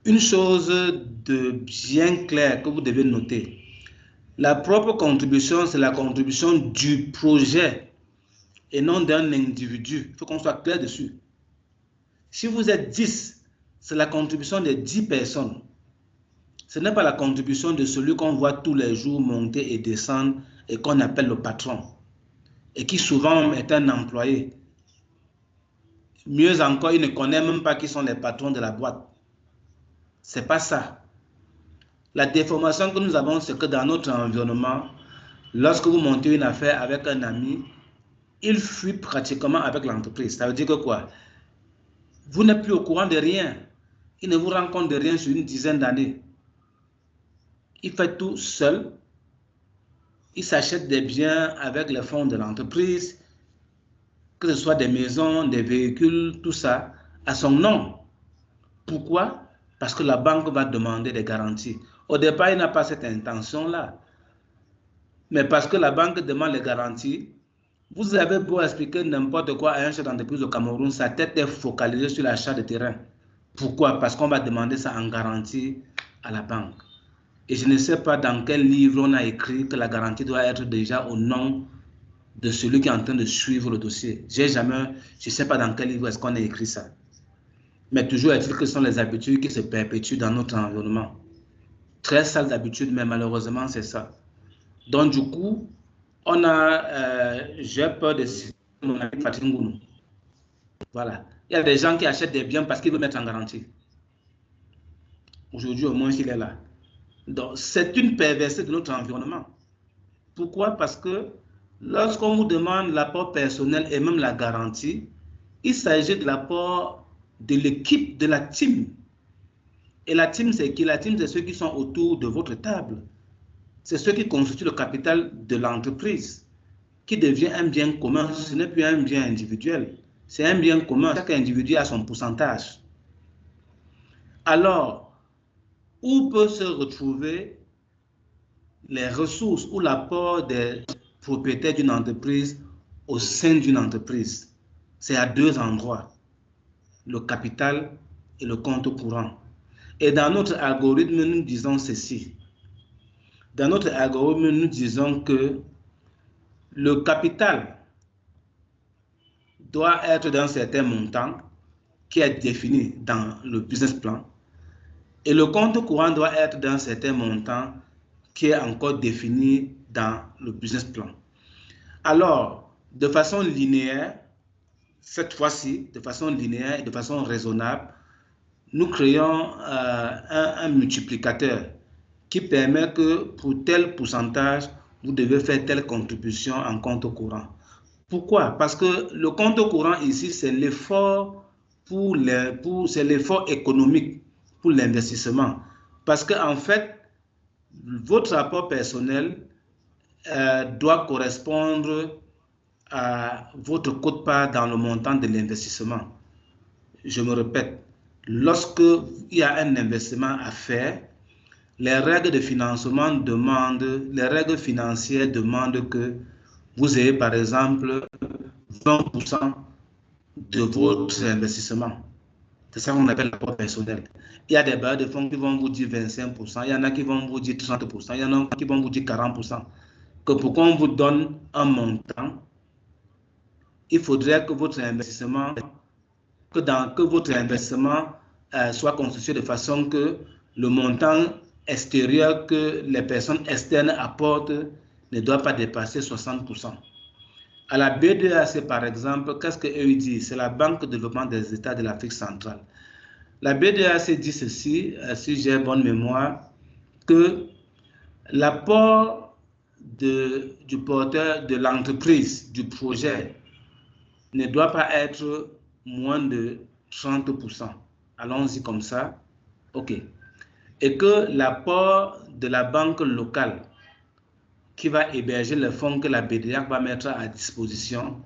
Une chose de bien claire que vous devez noter, la propre contribution, c'est la contribution du projet et non d'un individu. Il faut qu'on soit clair dessus. Si vous êtes 10, c'est la contribution des 10 personnes. Ce n'est pas la contribution de celui qu'on voit tous les jours monter et descendre et qu'on appelle le patron et qui souvent est un employé. Mieux encore, il ne connaît même pas qui sont les patrons de la boîte. Ce n'est pas ça. La déformation que nous avons, c'est que dans notre environnement, lorsque vous montez une affaire avec un ami, il fuit pratiquement avec l'entreprise. Ça veut dire que quoi? Vous n'êtes plus au courant de rien. Il ne vous rend compte de rien sur une dizaine d'années. Il fait tout seul. Il s'achète des biens avec les fonds de l'entreprise, que ce soit des maisons, des véhicules, tout ça, à son nom. Pourquoi? Parce que la banque va demander des garanties. Au départ, il n'a pas cette intention-là. Mais parce que la banque demande les garanties, vous avez beau expliquer n'importe quoi à un chef d'entreprise au Cameroun, sa tête est focalisée sur l'achat de terrain. Pourquoi? Parce qu'on va demander ça en garantie à la banque. Et je ne sais pas dans quel livre on a écrit que la garantie doit être déjà au nom de celui qui est en train de suivre le dossier. Je ne sais pas dans quel livre est-ce qu'on a écrit ça. Mais toujours est-il que ce sont les habitudes qui se perpétuent dans notre environnement. Très sales habitudes, mais malheureusement, c'est ça. Donc, du coup, j'ai peur de mon ami Patrick Ngounou. Voilà. Il y a des gens qui achètent des biens parce qu'ils veulent mettre en garantie. Aujourd'hui, au moins, il est là. Donc, c'est une perversité de notre environnement. Pourquoi? Parce que lorsqu'on vous demande l'apport personnel et même la garantie, il s'agit de l'apport de l'équipe, de la team. Et la team, c'est qui? La team, c'est ceux qui sont autour de votre table. C'est ceux qui constituent le capital de l'entreprise, qui devient un bien commun. Ce n'est plus un bien individuel. C'est un bien commun. Chaque individu a son pourcentage. Alors, où peut se retrouver les ressources ou l'apport des propriétaires d'une entreprise au sein d'une entreprise? C'est à deux endroits, le capital et le compte courant. Et dans notre algorithme, nous disons ceci. Dans notre algorithme, nous disons que le capital doit être d'un certain montant qui est défini dans le business plan et le compte courant doit être d'un certain montant qui est encore défini dans le business plan. Alors, de façon linéaire, cette fois-ci, de façon linéaire et de façon raisonnable, nous créons un multiplicateur qui permet que pour tel pourcentage, vous devez faire telle contribution en compte courant. Pourquoi? Parce que le compte courant ici, c'est l'effort c'est l'effort économique pour l'investissement. Parce qu'en fait, votre rapport personnel doit correspondre à votre quote-part dans le montant de l'investissement. Je me répète, lorsqu'il y a un investissement à faire, les règles de financement demandent, les règles financières demandent que vous ayez par exemple 20% de votre investissement. C'est ça qu'on appelle l'apport personnel. Il y a des bailleurs de fonds qui vont vous dire 25%, il y en a qui vont vous dire 30%, il y en a qui vont vous dire 40%. Que pour qu'on vous donne un montant, il faudrait que votre investissement, soit constitué de façon que le montant extérieur que les personnes externes apportent ne doit pas dépasser 60%. À la BDAC, par exemple, qu'est-ce qu'eux disent? C'est la Banque de développement des États de l'Afrique centrale. La BDAC dit ceci, si j'ai bonne mémoire, que l'apport du porteur de l'entreprise, du projet, ne doit pas être moins de 30%. Allons-y comme ça. OK. Et que l'apport de la banque locale qui va héberger les fonds que la BDAC va mettre à disposition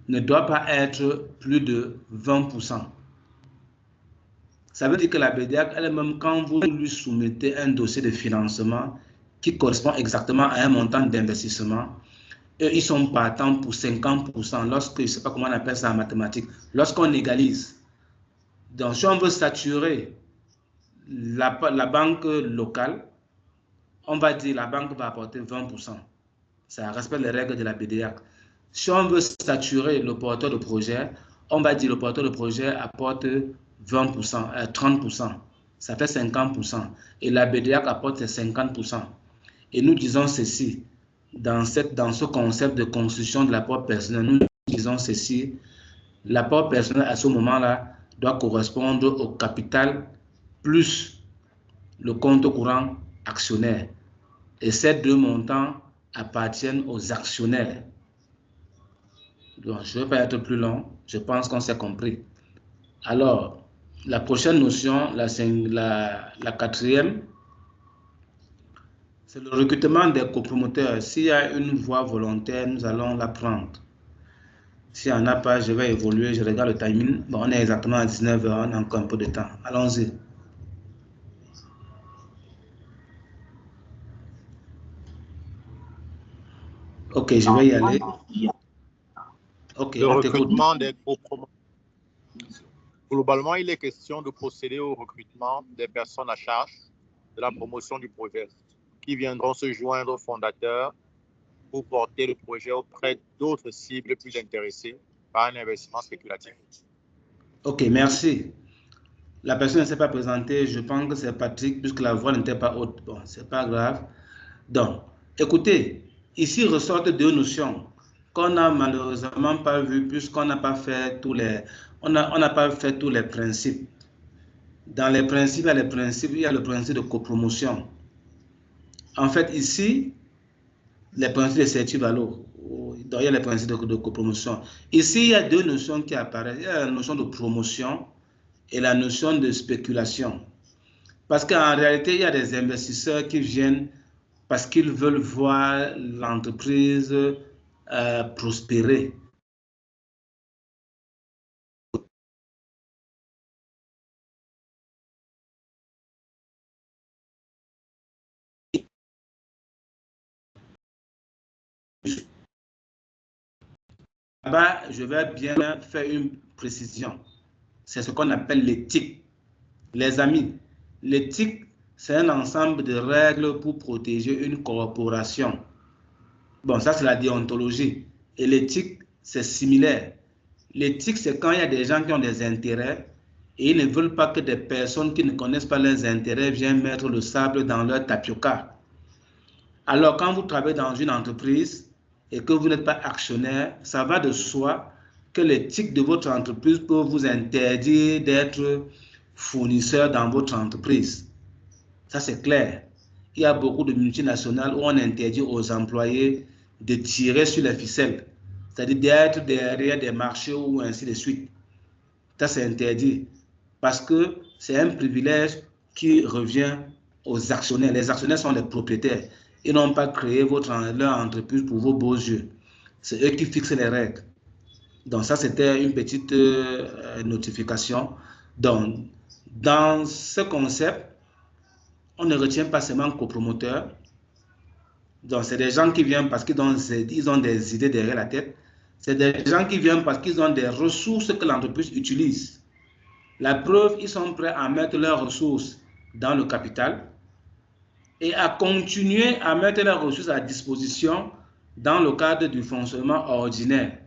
ne doit pas être plus de 20%. Ça veut dire que la BDAC elle-même, quand vous lui soumettez un dossier de financement qui correspond exactement à un montant d'investissement, ils sont partants pour 50% lorsque, je ne sais pas comment on appelle ça en mathématiques, lorsqu'on égalise. Donc, si on veut saturer la banque locale, on va dire la banque va apporter 20%. Ça respecte les règles de la BDAC. Si on veut saturer le porteur de projet, on va dire le porteur de projet apporte 20%, 30%. Ça fait 50%. Et la BDAC apporte 50%. Et nous disons ceci, dans ce concept de construction de l'apport personnel, nous disons ceci, L'apport personnel à ce moment-là doit correspondre au capital plus le compte courant actionnaire. Et ces deux montants appartiennent aux actionnaires. Donc, je ne vais pas être plus long. Je pense qu'on s'est compris. Alors, la prochaine notion, la quatrième, c'est le recrutement des copromoteurs. S'il y a une voie volontaire, nous allons la prendre. S'il n'y en a pas, je vais évoluer. Je regarde le timing. Bon, on est exactement à 19h, on a encore un peu de temps. Allons-y. Ok, je vais y aller. Ok, Le on t'écoute. recrutement des copromoteurs. Globalement, il est question de procéder au recrutement des personnes à charge de la promotion du projet qui viendront se joindre aux fondateurs pour porter le projet auprès d'autres cibles plus intéressées par un investissement spéculatif. Ok, merci. La personne ne s'est pas présentée. Je pense que c'est Patrick, puisque la voix n'était pas haute. Bon, c'est pas grave. Donc, écoutez, ici ressortent deux notions qu'on n'a malheureusement pas vues, puisqu'on n'a pas fait tous les, on n'a pas fait tous les principes. Dans les principes, il y a le principe de copromotion. En fait, ici, les principes de certivaleur, il y a les principes de copromotion. Ici, il y a deux notions qui apparaissent. Il y a la notion de promotion et la notion de spéculation. Parce qu'en réalité, il y a des investisseurs qui viennent parce qu'ils veulent voir l'entreprise prospérer. Là-bas, je vais bien faire une précision. C'est ce qu'on appelle l'éthique. Les amis, l'éthique, c'est un ensemble de règles pour protéger une corporation. Bon, ça, c'est la déontologie. Et l'éthique, c'est similaire. L'éthique, c'est quand il y a des gens qui ont des intérêts et ils ne veulent pas que des personnes qui ne connaissent pas leurs intérêts viennent mettre le sable dans leur tapioca. Alors, quand vous travaillez dans une entreprise et que vous n'êtes pas actionnaire, ça va de soi que l'éthique de votre entreprise peut vous interdire d'être fournisseur dans votre entreprise. Ça, c'est clair. Il y a beaucoup de multinationales où on interdit aux employés de tirer sur les ficelles, c'est-à-dire d'être derrière des marchés ou ainsi de suite. Ça, c'est interdit parce que c'est un privilège qui revient aux actionnaires. Les actionnaires sont les propriétaires. Ils n'ont pas créé leur entreprise pour vos beaux yeux. C'est eux qui fixent les règles. Donc ça, c'était une petite notification. Donc, dans ce concept, on ne retient pas seulement copromoteurs. Donc, c'est des gens qui viennent parce qu'ils ont des idées derrière la tête. C'est des gens qui viennent parce qu'ils ont des ressources que l'entreprise utilise. La preuve, ils sont prêts à mettre leurs ressources dans le capital et à continuer à mettre leurs ressources à disposition dans le cadre du fonctionnement ordinaire.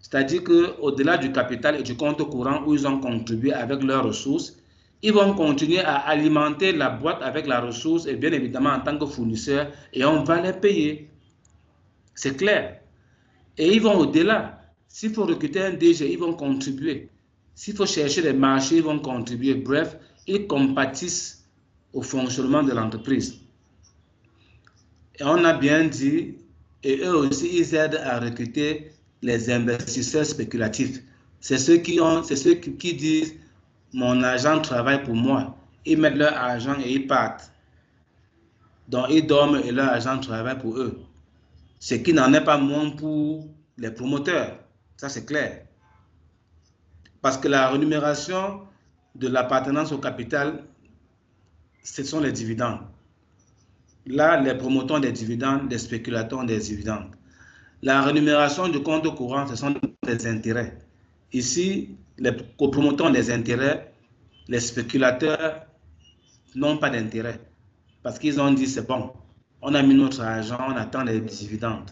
C'est-à-dire qu'au-delà du capital et du compte courant où ils ont contribué avec leurs ressources, ils vont continuer à alimenter la boîte avec la ressource et bien évidemment en tant que fournisseur et on va les payer. C'est clair. Et ils vont au-delà. S'il faut recruter un DG, ils vont contribuer. S'il faut chercher des marchés, ils vont contribuer. Bref, ils compatissent au fonctionnement de l'entreprise. Et on a bien dit, et eux aussi, ils aident à recruter les investisseurs spéculatifs. C'est ceux qui disent, mon agent travaille pour moi. Ils mettent leur argent et ils partent. Donc, ils dorment et leur agent travaille pour eux. Ce qui n'en est pas moins pour les promoteurs. Ça, c'est clair. Parce que la rémunération de l'appartenance au capital, ce sont les dividendes. Là, les promoteurs ont des dividendes, les spéculateurs ont des dividendes. La rémunération du compte courant, ce sont des intérêts. Ici, les copromoteurs ont des intérêts, les spéculateurs n'ont pas d'intérêt. Parce qu'ils ont dit, c'est bon, on a mis notre argent, on attend les dividendes.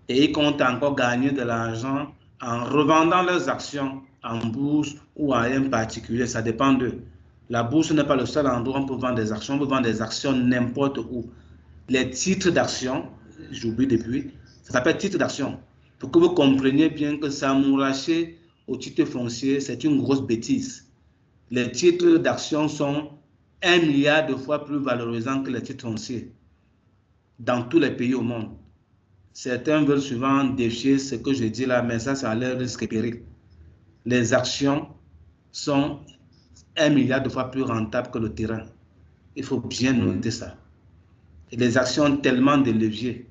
Et ils comptent encore gagner de l'argent en revendant leurs actions en bourse ou à un particulier, ça dépend d'eux. La bourse n'est pas le seul endroit où on peut vendre des actions, on peut vendre des actions n'importe où. Les titres d'action, j'oublie depuis, ça s'appelle titre d'action. Pour que vous compreniez bien que Samouraché au titre foncier, c'est une grosse bêtise. Les titres d'action sont 1 milliard de fois plus valorisants que les titres fonciers dans tous les pays au monde. Certains veulent souvent défier ce que je dis là, mais ça a l'air risque et péril. Les actions sont 1 milliard de fois plus rentables que le terrain. Il faut bien noter ça. Et les actions ont tellement de leviers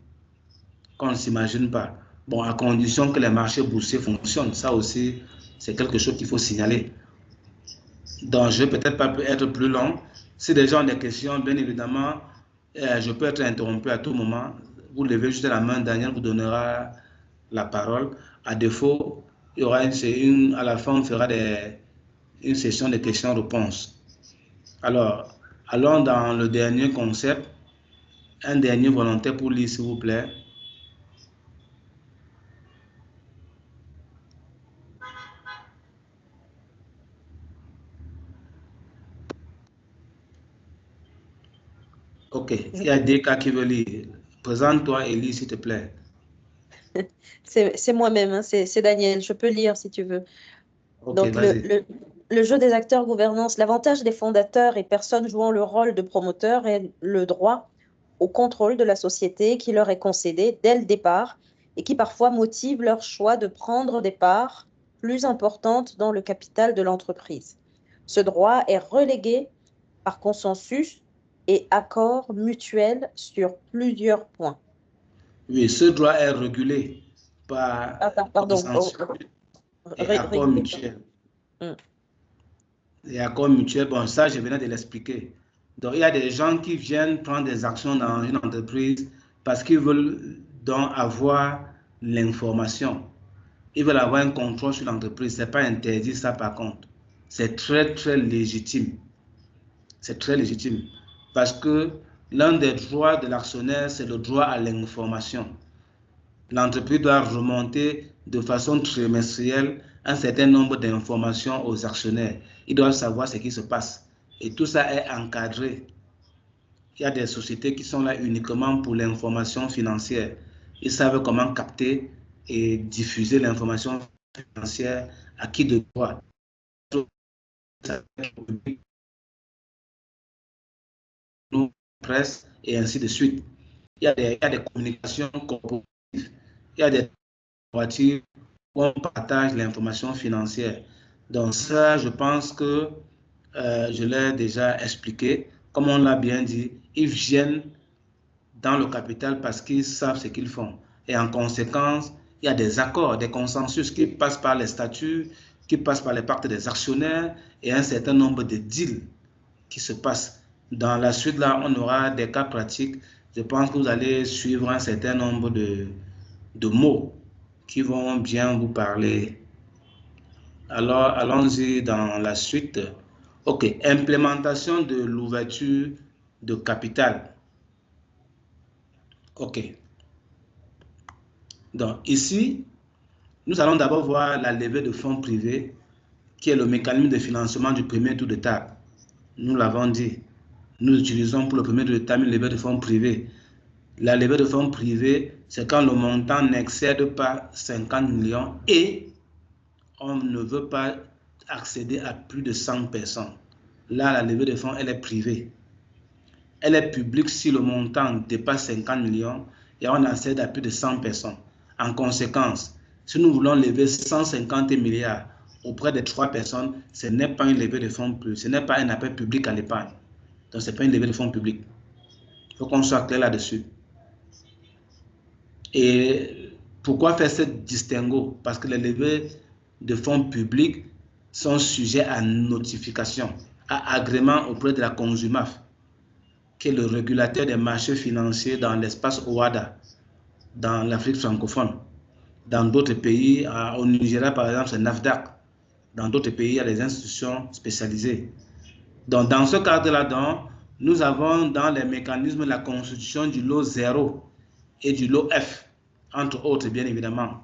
qu'on ne s'imagine pas. Bon, à condition que les marchés boursiers fonctionnent. Ça aussi, c'est quelque chose qu'il faut signaler. Donc, je ne vais peut-être pas être plus long. Si les gens ont des questions, bien évidemment, je peux être interrompu à tout moment. Vous levez juste la main, Daniel vous donnera la parole. À défaut, il y aura à la fin, on fera une session de questions-réponses. Alors, allons dans le dernier concept. Un dernier volontaire pour lire, s'il vous plaît. Ok, il y a des cas qui veulent lire. Présente-toi et lis, s'il te plaît. C'est moi-même, hein, c'est Daniel. Je peux lire si tu veux. Ok, Donc, vas-y. le jeu des acteurs gouvernance, l'avantage des fondateurs et personnes jouant le rôle de promoteur est le droit au contrôle de la société qui leur est concédé dès le départ et qui parfois motive leur choix de prendre des parts plus importantes dans le capital de l'entreprise. Ce droit est relégué par consensus et accord mutuel sur plusieurs points. Oui, ce droit est régulé par Pardon. consensus et accord Régulé. mutuel. Et accord mutuel, bon, ça, je venais de l'expliquer. Donc, il y a des gens qui viennent prendre des actions dans une entreprise parce qu'ils veulent donc avoir l'information. Ils veulent avoir un contrôle sur l'entreprise. Ce n'est pas interdit, ça, par contre. C'est très, très légitime. C'est très légitime. Parce que l'un des droits de l'actionnaire, c'est le droit à l'information. L'entreprise doit remonter de façon trimestrielle un certain nombre d'informations aux actionnaires. Ils doivent savoir ce qui se passe. Et tout ça est encadré. Il y a des sociétés qui sont là uniquement pour l'information financière. Ils savent comment capter et diffuser l'information financière à qui de droit. Nous, presse et ainsi de suite. Il y a des communications corporatives. Il y a des corporatives où on partage l'information financière. Donc ça, je pense que je l'ai déjà expliqué. Comme on l'a bien dit, ils viennent dans le capital parce qu'ils savent ce qu'ils font. Et en conséquence, il y a des accords, des consensus qui passent par les statuts, qui passent par les pactes des actionnaires et un certain nombre de deals qui se passent. Dans la suite, là, on aura des cas pratiques. Je pense que vous allez suivre un certain nombre de mots qui vont bien vous parler. Alors, allons-y dans la suite. OK, implémentation de l'ouverture de capital. OK. Donc, ici, nous allons d'abord voir la levée de fonds privés, qui est le mécanisme de financement du premier tour de table. Nous l'avons dit. Nous utilisons pour le premier tour de table une levée de fonds privés. La levée de fonds privés, c'est quand le montant n'excède pas 50 millions et on ne veut pas accéder à plus de 100 personnes. Là, la levée de fonds, elle est privée. Elle est publique si le montant dépasse 50 millions et on accède à plus de 100 personnes. En conséquence, si nous voulons lever 150 milliards auprès de 3 personnes, ce n'est pas une levée de fonds publics, ce n'est pas un appel public à l'épargne. Donc, ce n'est pas une levée de fonds publics. Il faut qu'on soit clair là-dessus. Et pourquoi faire ce distinguo? Parce que les levées de fonds publics sont sujets à notification, à agrément auprès de la Consumaf, qui est le régulateur des marchés financiers dans l'espace OHADA, dans l'Afrique francophone. Dans d'autres pays, au Nigeria par exemple, c'est NAFDAC. Dans d'autres pays, il y a des institutions spécialisées. Donc, dans ce cadre-là, nous avons dans les mécanismes la constitution du lot 0 et du lot F, entre autres, bien évidemment.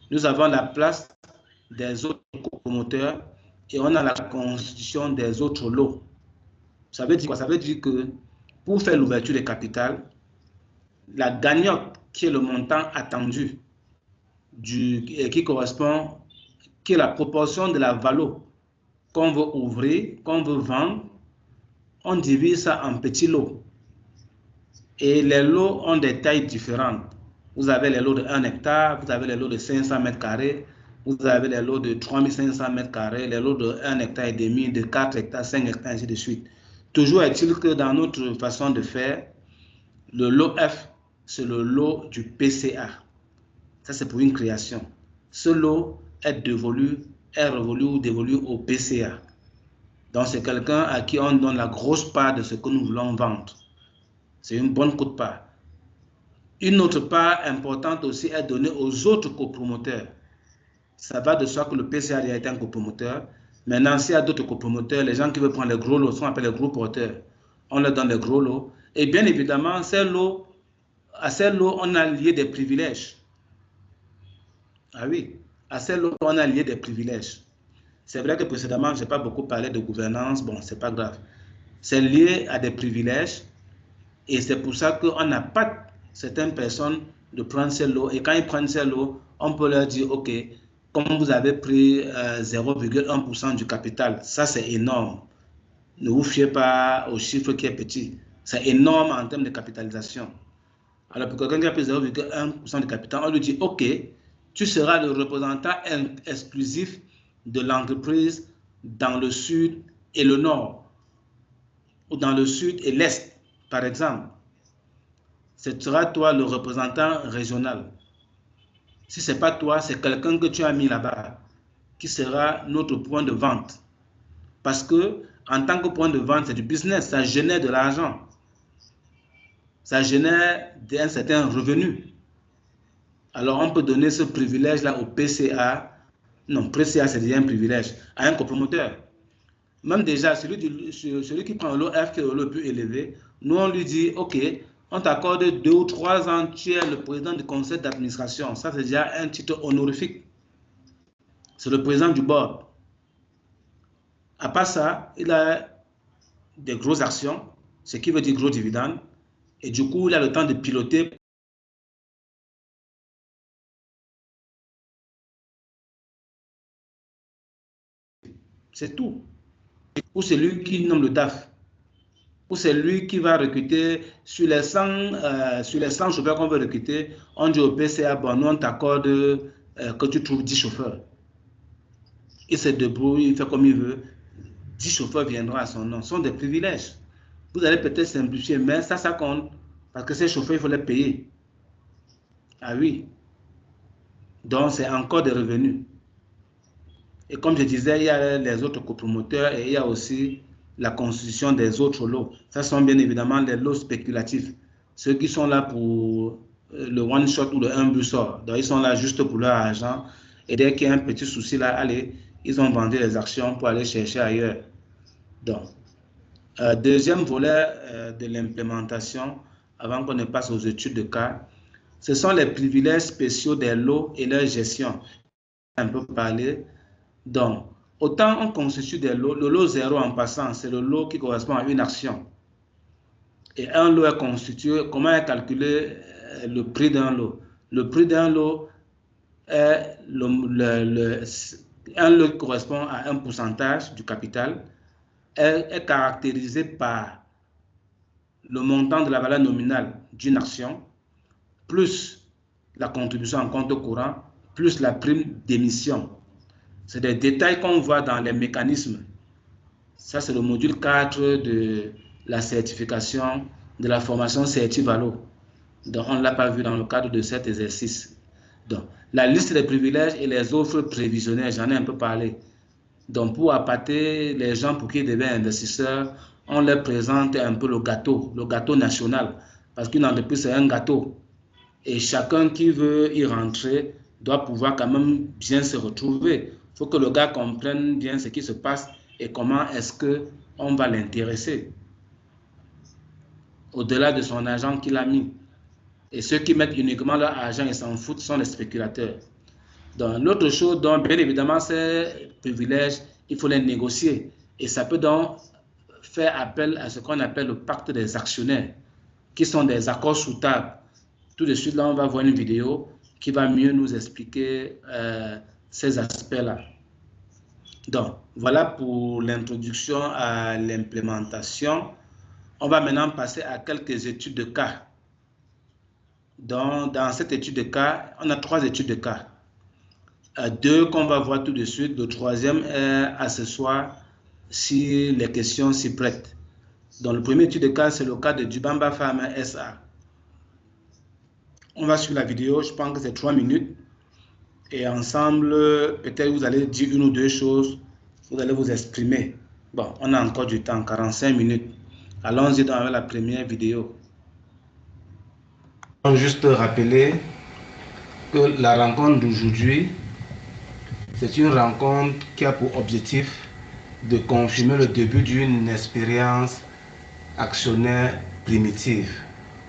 Nous avons la place des autres promoteurs et on a la constitution des autres lots. Ça veut dire quoi? Ça veut dire que pour faire l'ouverture des capitales, la cagnotte, qui est le montant attendu, qui correspond qui est la proportion de la valeur qu'on veut ouvrir, qu'on veut vendre. On divise ça en petits lots. Et les lots ont des tailles différentes. Vous avez les lots de 1 hectare, vous avez les lots de 500 mètres carrés, vous avez les lots de 3500 mètres carrés, les lots de 1 hectare et demi, de 4 hectares, 5 hectares, ainsi de suite. Toujours est-il que dans notre façon de faire, le lot F, c'est le lot du PCA. Ça, c'est pour une création. Ce lot est dévolu ou dévolu au PCA. Donc, c'est quelqu'un à qui on donne la grosse part de ce que nous voulons vendre. C'est une bonne quote-part. Une autre part importante aussi est donnée aux autres copromoteurs. Ça va de soi que le PCA a été un copromoteur. Maintenant, s'il y a d'autres copromoteurs, les gens qui veulent prendre les gros lots sont appelés les gros porteurs. On leur donne les gros lots. Et bien évidemment, à ces lots, on a lié des privilèges. Ah oui, à ces lots, on a lié des privilèges. C'est vrai que précédemment, je n'ai pas beaucoup parlé de gouvernance. Bon, ce n'est pas grave. C'est lié à des privilèges. Et c'est pour ça qu'on n'a pas certaines personnes de prendre ces lots. Et quand ils prennent ces lots, on peut leur dire, OK, comme vous avez pris 0,1% du capital, ça c'est énorme. Ne vous fiez pas au chiffre qui est petit. C'est énorme en termes de capitalisation. Alors pour quelqu'un qui a pris 0,1% du capital, on lui dit, OK, tu seras le représentant exclusif de l'entreprise dans le sud et le nord, ou dans le sud et l'est, par exemple. Ce sera toi le représentant régional. Si ce n'est pas toi, c'est quelqu'un que tu as mis là-bas qui sera notre point de vente. Parce que en tant que point de vente, c'est du business, ça génère de l'argent. Ça génère un certain revenu. Alors on peut donner ce privilège-là au PCA. Non, PCA c'est déjà un privilège à un copromoteur. Même déjà, celui qui prend le lot F, qui est le lot plus élevé, nous on lui dit, OK, on t'accorde 2 ou 3 ans, tu es le président du conseil d'administration. Ça, c'est déjà un titre honorifique. C'est le président du board. À part ça, il a des grosses actions, ce qui veut dire gros dividendes. Et du coup, il a le temps de piloter. C'est tout. Ou c'est lui qui nomme le DAF. Ou c'est lui qui va recruter sur les 100 chauffeurs qu'on veut recruter. On dit au PCA, bon, nous on t'accorde que tu trouves 10 chauffeurs. Il se débrouille, il fait comme il veut. 10 chauffeurs viendront à son nom. Ce sont des privilèges. Vous allez peut-être simplifier, mais ça compte. Parce que ces chauffeurs, il faut les payer. Ah oui. Donc, c'est encore des revenus. Et comme je disais, il y a les autres copromoteurs et il y a aussi la constitution des autres lots. Ça sont bien évidemment les lots spéculatifs. Ceux qui sont là pour le one shot ou le un but sort. Donc, ils sont là juste pour leur argent. Et dès qu'il y a un petit souci là, allez, ils ont vendu les actions pour aller chercher ailleurs. Donc, deuxième volet de l'implémentation, avant qu'on ne passe aux études de cas, ce sont les privilèges spéciaux des lots et leur gestion. Un peu parlé. Donc, autant on constitue des lots, le lot 0 en passant, c'est le lot qui correspond à une action. Et un lot est constitué, comment est calculé le prix d'un lot? Le prix d'un lot est un lot qui correspond à un pourcentage du capital, est caractérisé par le montant de la valeur nominale d'une action, plus la contribution en compte courant, plus la prime d'émission. C'est des détails qu'on voit dans les mécanismes. Ça, c'est le module 4 de la certification, de la formation Certivalo. Donc, on ne l'a pas vu dans le cadre de cet exercice. Donc, la liste des privilèges et les offres prévisionnelles, j'en ai un peu parlé. Donc, pour appâter les gens pour qu'ils deviennent investisseurs, on leur présente un peu le gâteau national. Parce qu'une entreprise, c'est un gâteau. Et chacun qui veut y rentrer doit pouvoir quand même bien se retrouver. Il faut que le gars comprenne bien ce qui se passe et comment est-ce qu'on va l'intéresser. Au-delà de son argent qu'il a mis. Et ceux qui mettent uniquement leur argent et s'en foutent sont les spéculateurs. Donc, l'autre chose, donc, bien évidemment, ces privilèges, il faut les négocier. Et ça peut donc faire appel à ce qu'on appelle le pacte des actionnaires, qui sont des accords sous table. Tout de suite, là, on va voir une vidéo qui va mieux nous expliquer ces aspects-là. Donc, voilà pour l'introduction à l'implémentation. On va maintenant passer à quelques études de cas. Dans cette étude de cas, on a 3 études de cas. 2 qu'on va voir tout de suite. Le 3e est à ce soir si les questions s'y prêtent. Donc, le premier étude de cas, c'est le cas de Dibamba Pharma SA. On va suivre la vidéo, je pense que c'est 3 minutes. Et ensemble, peut-être vous allez dire 1 ou 2 choses, vous allez vous exprimer. Bon, on a encore du temps, 45 minutes. Allons-y avec la première vidéo. Je vais juste rappeler que la rencontre d'aujourd'hui, c'est une rencontre qui a pour objectif de confirmer le début d'une expérience actionnaire primitive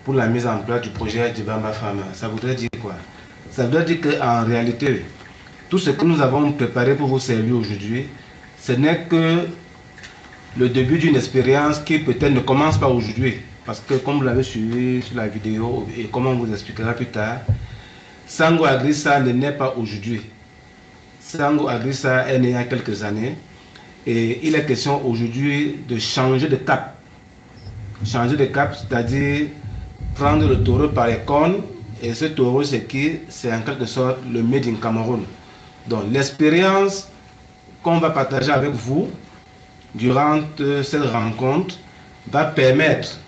pour la mise en place du projet Dibamba Pharma. Ça voudrait dire quoi? Ça veut dire qu'en réalité, tout ce que nous avons préparé pour vous servir aujourd'hui, ce n'est que le début d'une expérience qui peut-être ne commence pas aujourd'hui. Parce que comme vous l'avez suivi sur la vidéo et comme on vous expliquera plus tard, Sango Agrissa ne naît pas aujourd'hui. Sango Agrissa est né il y a quelques années et il est question aujourd'hui de changer de cap. Changer de cap, c'est-à-dire prendre le taureau par les cornes. Et ce taureau, c'est qui? C'est en quelque sorte le Made in Cameroun. Donc l'expérience qu'on va partager avec vous durant cette rencontre va permettre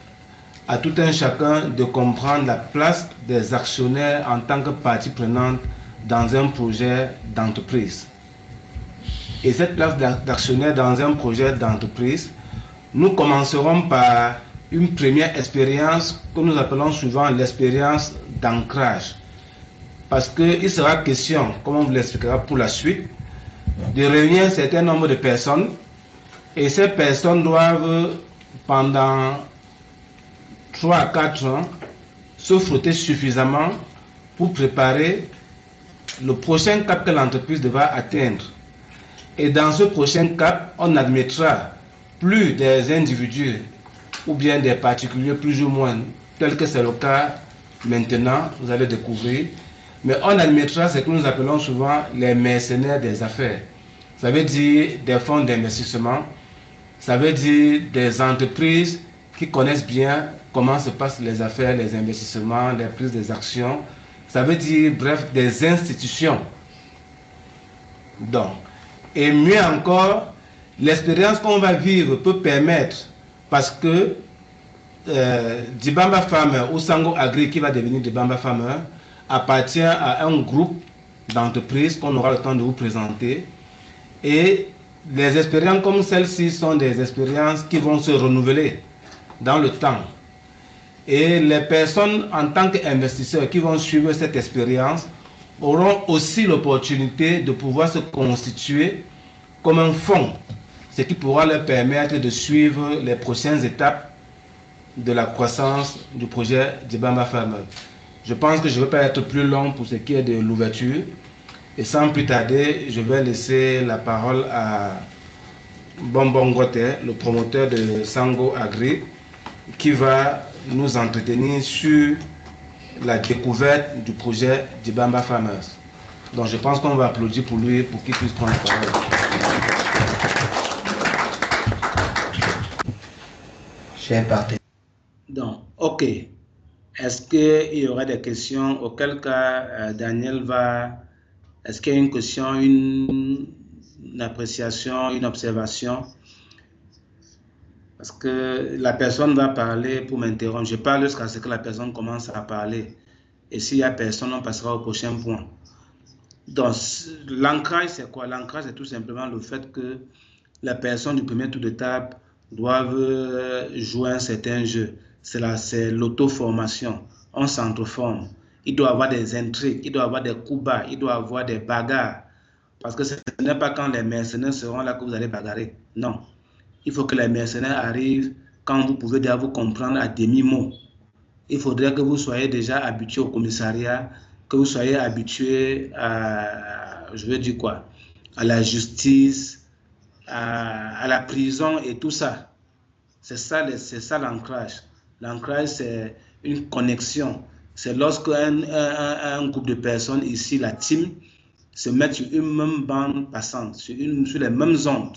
à tout un chacun de comprendre la place des actionnaires en tant que partie prenante dans un projet d'entreprise. Et cette place d'actionnaire dans un projet d'entreprise, nous commencerons par une première expérience que nous appelons souvent l'expérience d'ancrage. Parce qu'il sera question, comme on vous l'expliquera pour la suite, de réunir un certain nombre de personnes et ces personnes doivent, pendant 3 à 4 ans, se frotter suffisamment pour préparer le prochain cap que l'entreprise devra atteindre. Et dans ce prochain cap, on admettra plus des individus ou bien des particuliers plus ou moins, tel que c'est le cas maintenant, vous allez découvrir, mais on admettra ce que nous appelons souvent les mercenaires des affaires. Ça veut dire des fonds d'investissement, ça veut dire des entreprises qui connaissent bien comment se passent les affaires, les investissements, les prises des actions. Ça veut dire, bref, des institutions. Donc, et mieux encore, l'expérience qu'on va vivre peut permettre, parce que Dibamba Farmer ou Sango Agri, qui va devenir Dibamba Farmer, appartient à un groupe d'entreprises qu'on aura le temps de vous présenter. Et les expériences comme celle-ci sont des expériences qui vont se renouveler dans le temps. Et les personnes en tant qu'investisseurs qui vont suivre cette expérience auront aussi l'opportunité de pouvoir se constituer comme un fonds, ce qui pourra leur permettre de suivre les prochaines étapes de la croissance du projet Dibamba Farmer. Je pense que je ne vais pas être plus long pour ce qui est de l'ouverture. Et sans plus tarder, je vais laisser la parole à Bonbon Gote, le promoteur de Sango Agri, qui va nous entretenir sur la découverte du projet Dibamba Farmers. Donc je pense qu'on va applaudir pour lui pour qu'il puisse prendre la parole. Cher partenaire. Donc, ok. Est-ce qu'il y aura des questions? Auquel cas, Daniel va... Est-ce qu'il y a une question, une appréciation, une observation? Parce que la personne va parler pour m'interrompre. Je parle jusqu'à ce que la personne commence à parler. Et s'il n'y a personne, on passera au prochain point. Donc, l'ancrage, c'est quoi? L'ancrage, c'est tout simplement le fait que la personne du premier tour de table doivent jouer un certain jeu. C'est l'auto-formation. On s'entre-forme. Il doit y avoir des intrigues, il doit y avoir des coups bas, il doit y avoir des bagarres. Parce que ce n'est pas quand les mercenaires seront là que vous allez bagarrer. Non. Il faut que les mercenaires arrivent quand vous pouvez déjà vous comprendre à demi-mot. Il faudrait que vous soyez déjà habitué au commissariat, que vous soyez habitué à, je veux dire quoi, à la justice, à la prison et tout ça. C'est ça l'ancrage. L'ancrage, c'est une connexion. C'est lorsque un groupe de personnes, ici la team, se mettre sur une même bande passante, sur les mêmes ondes.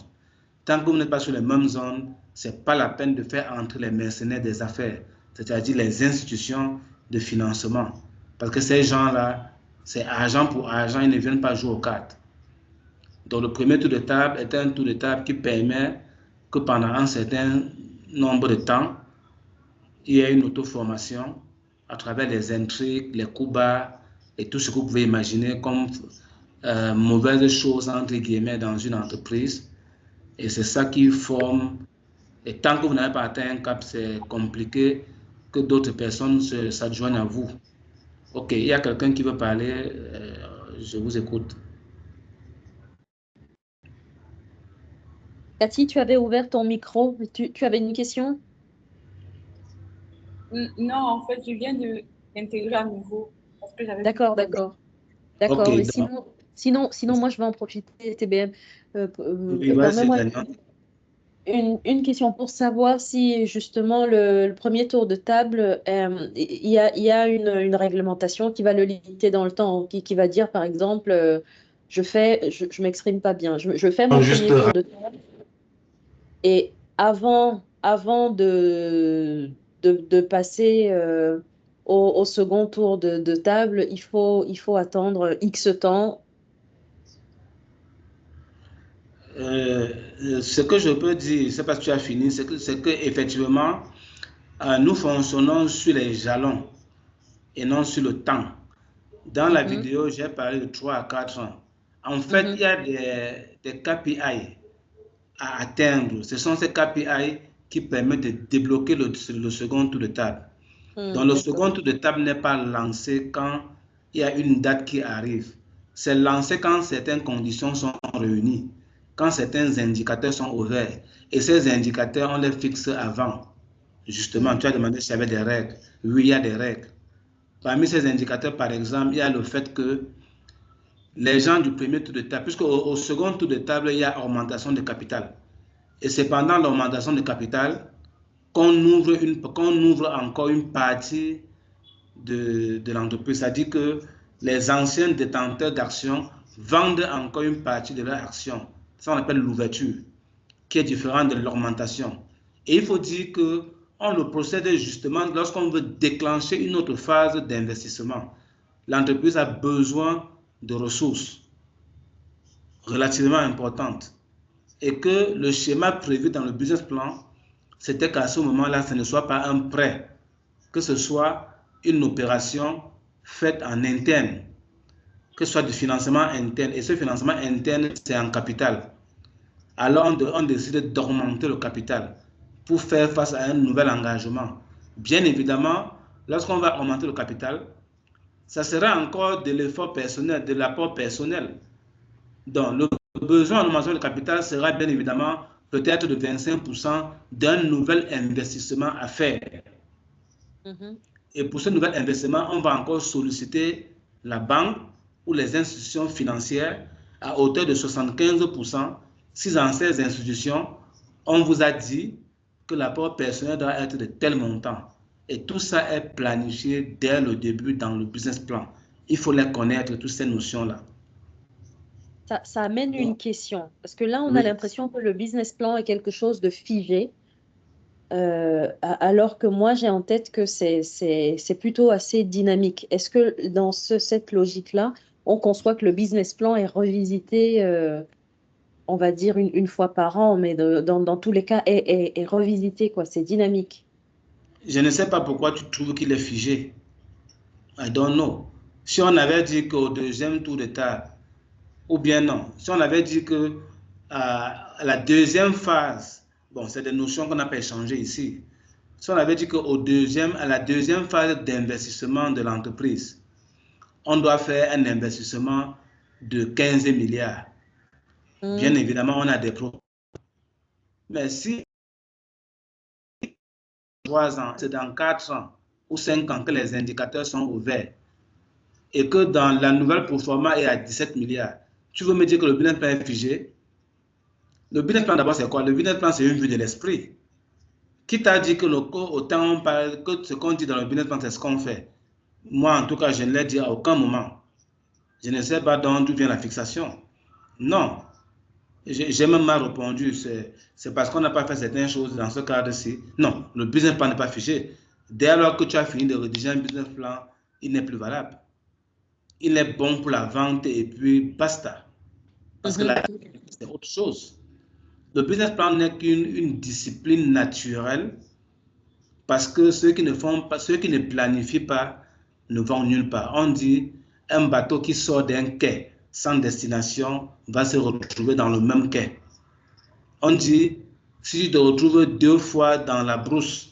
Tant que vous n'êtes pas sur les mêmes ondes, ce n'est pas la peine de faire entrer les mercenaires des affaires, c'est-à-dire les institutions de financement. Parce que ces gens-là, c'est argent pour argent, ils ne viennent pas jouer aux cartes. Donc le premier tour de table est un tour de table qui permet que pendant un certain nombre de temps, il y ait une auto-formation à travers les intrigues, les coups bas et tout ce que vous pouvez imaginer comme mauvaises choses, entre guillemets, dans une entreprise. Et c'est ça qui forme. Et tant que vous n'avez pas atteint un cap, c'est compliqué que d'autres personnes s'adjoignent à vous. OK, il y a quelqu'un qui veut parler. Je vous écoute. Cathy, tu avais ouvert ton micro. Tu avais une question? Non, en fait, je viens d'intégrer à nouveau. D'accord. D'accord, Okay, mais sinon, moi, je vais en profiter, TBM. oui, Permets-moi c'est une question pour savoir si, justement, le premier tour de table, il y a une réglementation qui va le limiter dans le temps, qui va dire, par exemple, je m'exprime pas bien, je fais mon premier tour de table et avant de passer au second tour de table, il faut attendre X temps. Ce que je peux dire, c'est parce que tu as fini, c'est que effectivement, nous fonctionnons sur les jalons et non sur le temps. Dans la vidéo, j'ai parlé de 3 à 4 ans. En fait, il y a des KPI à atteindre. Ce sont ces KPI qui permettent de débloquer le second tour de table. Donc, le second tour de table n'est pas lancé quand il y a une date qui arrive. C'est lancé quand certaines conditions sont réunies, quand certains indicateurs sont ouverts. Et ces indicateurs, on les fixe avant. Justement, tu as demandé s'il y avait des règles. Oui, il y a des règles. Parmi ces indicateurs, par exemple, il y a le fait que les gens du premier tour de table, puisqu'au second tour de table, il y a augmentation de capital. Et c'est pendant l'augmentation de capital qu'on ouvre encore une partie de l'entreprise. C'est-à-dire que les anciens détenteurs d'actions vendent encore une partie de leur action. Ça, on appelle l'ouverture, qui est différente de l'augmentation. Et il faut dire qu'on le procède justement lorsqu'on veut déclencher une autre phase d'investissement. L'entreprise a besoin de ressources relativement importantes. Et que le schéma prévu dans le business plan, c'était qu'à ce moment-là, ce ne soit pas un prêt, que ce soit une opération faite en interne, que ce soit du financement interne. Et ce financement interne, c'est en capital. Alors, on décide d'augmenter le capital pour faire face à un nouvel engagement. Bien évidemment, lorsqu'on va augmenter le capital, ça sera encore de l'effort personnel, de l'apport personnel. Donc, le besoin en augmentation de capital sera bien évidemment peut-être de 25% d'un nouvel investissement à faire. Et pour ce nouvel investissement, on va encore solliciter la banque ou les institutions financières à hauteur de 75%. Si dans ces institutions, on vous a dit que l'apport personnel doit être de tel montant. Et tout ça est planifié dès le début dans le business plan. Il faut les connaître, toutes ces notions-là. Ça amène une question, parce que là, on a l'impression que le business plan est quelque chose de figé, alors que moi, j'ai en tête que c'est plutôt assez dynamique. Est-ce que dans cette logique-là, on conçoit que le business plan est revisité, on va dire une fois par an, mais dans tous les cas, est revisité, quoi. C'est dynamique. Je ne sais pas pourquoi tu trouves qu'il est figé. I don't know. Si on avait dit qu'au deuxième tour de table, ou bien non, si on avait dit que la deuxième phase, bon, c'est des notions qu'on n'a pas échangées ici. Si on avait dit à la deuxième phase d'investissement de l'entreprise, on doit faire un investissement de 15 milliards. Bien évidemment, on a des problèmes. Mais si 3 ans, c'est dans 4 ans ou 5 ans que les indicateurs sont ouverts et que dans la nouvelle proforma est à 17 milliards, tu veux me dire que le business plan est figé? Le business plan, d'abord, c'est quoi? Le business plan, c'est une vue de l'esprit. Qui t'a dit que autant on parle, que ce qu'on dit dans le business plan, c'est ce qu'on fait? Moi, en tout cas, je ne l'ai dit à aucun moment. Je ne sais pas d'où vient la fixation. Non. J'ai même mal répondu. C'est parce qu'on n'a pas fait certaines choses dans ce cadre-ci. Non, le business plan n'est pas figé. Dès lors que tu as fini de rédiger un business plan, il n'est plus valable. Il est bon pour la vente et puis basta. Parce que là, c'est autre chose. Le business plan n'est qu'une discipline naturelle parce que ceux qui ne planifient pas ne vont nulle part. On dit un bateau qui sort d'un quai sans destination va se retrouver dans le même quai. On dit si tu te retrouves 2 fois dans la brousse,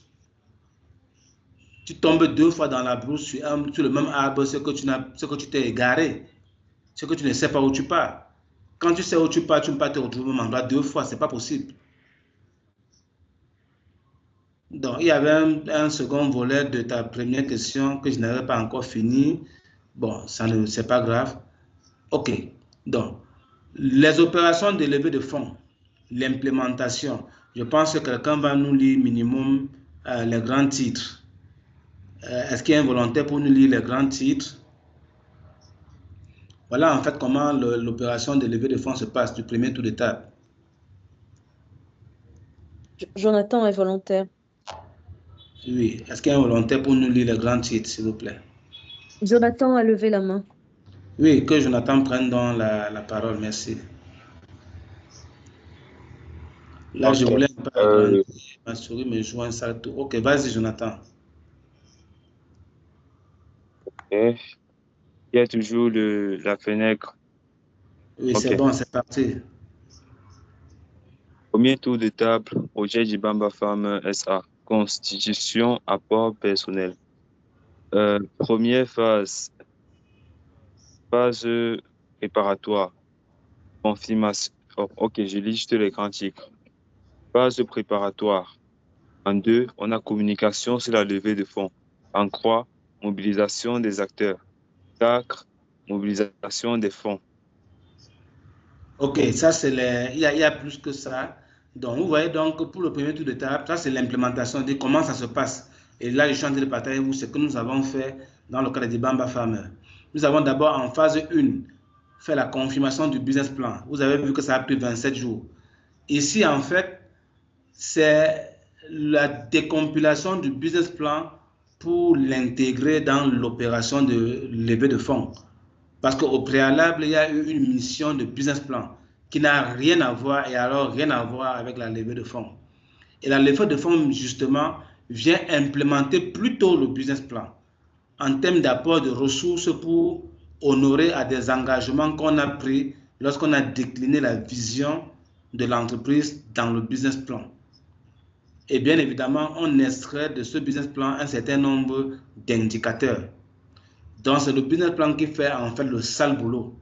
tu tombes 2 fois dans la brousse sur le même arbre, c'est que tu t'es égaré, c'est que tu ne sais pas où tu pars. Quand tu sais où tu pars, tu ne peux pas te retrouver au même endroit 2 fois, c'est pas possible. Donc, il y avait un second volet de ta première question que je n'avais pas encore fini. Bon, c'est pas grave. OK. Donc, les opérations de levée de fonds, l'implémentation, je pense que quelqu'un va nous lire minimum les grands titres. Est-ce qu'il y a un volontaire pour nous lire les grands titres? Voilà en fait comment l'opération de levée de fonds se passe du premier tour de table. Jonathan est volontaire. Oui. Est-ce qu'il y a un volontaire pour nous lire les grands titres, s'il vous plaît? Jonathan a levé la main. Oui, que Jonathan prenne donc la parole. Merci. Là, Ok. je voulais pas agrandir ma souris, mais je vois un salto. Ok, vas-y, Jonathan. Il y a toujours la fenêtre. Oui, Ok. c'est bon, c'est parti. Premier tour de table, projet Jibamba Farm SA. Constitution, apport personnel. Première phase préparatoire. Confirmation. Oh, ok, je lis juste les grands titres. Phase préparatoire. En 2, on a communication sur la levée de fonds. En 3, mobilisation des acteurs. 4, mobilisation des fonds. Ok, ça c'est il y a plus que ça. Donc, vous voyez, donc, pour le premier tour de table, ça c'est l'implémentation de comment ça se passe. Et là, je suis en train de partager vous ce que nous avons fait dans le cadre du Bamba Farmer. Nous avons d'abord en phase 1 fait la confirmation du business plan. Vous avez vu que ça a pris 27 jours. Ici, en fait, c'est la décompilation du business plan pour l'intégrer dans l'opération de levée de fonds. Parce qu'au préalable, il y a eu une mission de business plan qui n'a rien à voir et alors rien à voir avec la levée de fonds. Et la levée de fonds, justement, vient implémenter plutôt le business plan en termes d'apport de ressources pour honorer à des engagements qu'on a pris lorsqu'on a décliné la vision de l'entreprise dans le business plan. Et bien évidemment, on extrait de ce business plan un certain nombre d'indicateurs. Donc, c'est le business plan qui fait en fait le sale boulot.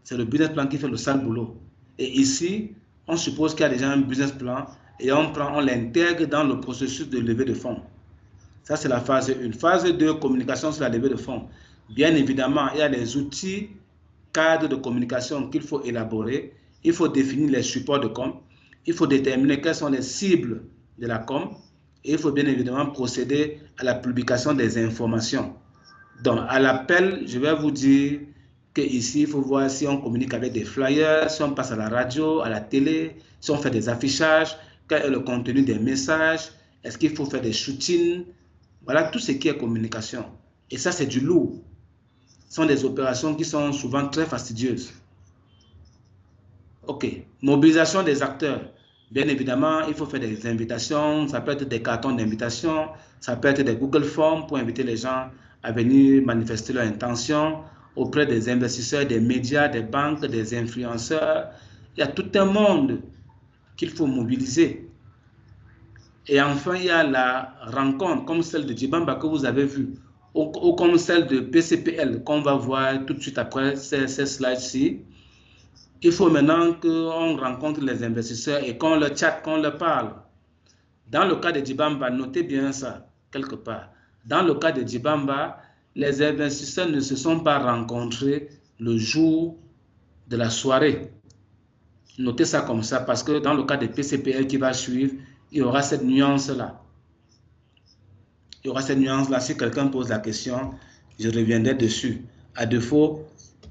C'est le business plan qui fait le sale boulot. Et ici, on suppose qu'il y a déjà un business plan et on l'intègre dans le processus de levée de fonds. Ça, c'est la phase 1. Phase 2, communication sur la levée de fonds. Bien évidemment, il y a les outils cadres de communication qu'il faut élaborer. Il faut définir les supports de com. Il faut déterminer quelles sont les cibles de la com. Et il faut bien évidemment procéder à la publication des informations. Donc, à l'appel, je vais vous dire qu'ici, il faut voir si on communique avec des flyers, si on passe à la radio, à la télé, si on fait des affichages, quel est le contenu des messages, est-ce qu'il faut faire des shootings. Voilà tout ce qui est communication. Et ça, c'est du lourd. Ce sont des opérations qui sont souvent très fastidieuses. OK. Mobilisation des acteurs. Bien évidemment, il faut faire des invitations. Ça peut être des cartons d'invitation. Ça peut être des Google Forms pour inviter les gens à venir manifester leur intention auprès des investisseurs, des médias, des banques, des influenceurs. Il y a tout un monde qu'il faut mobiliser. Et enfin, il y a la rencontre comme celle de Jibamba que vous avez vue, ou comme celle de PCPL qu'on va voir tout de suite après ces slides-ci. Il faut maintenant qu'on rencontre les investisseurs et qu'on leur chatte, qu'on leur parle. Dans le cas de Jibamba, notez bien ça, quelque part. Dans le cas de Jibamba, les investisseurs ne se sont pas rencontrés le jour de la soirée. Notez ça comme ça, parce que dans le cas de PCPL qui va suivre, il y aura cette nuance-là. Il y aura cette nuance-là. Si quelqu'un pose la question, je reviendrai dessus. À défaut,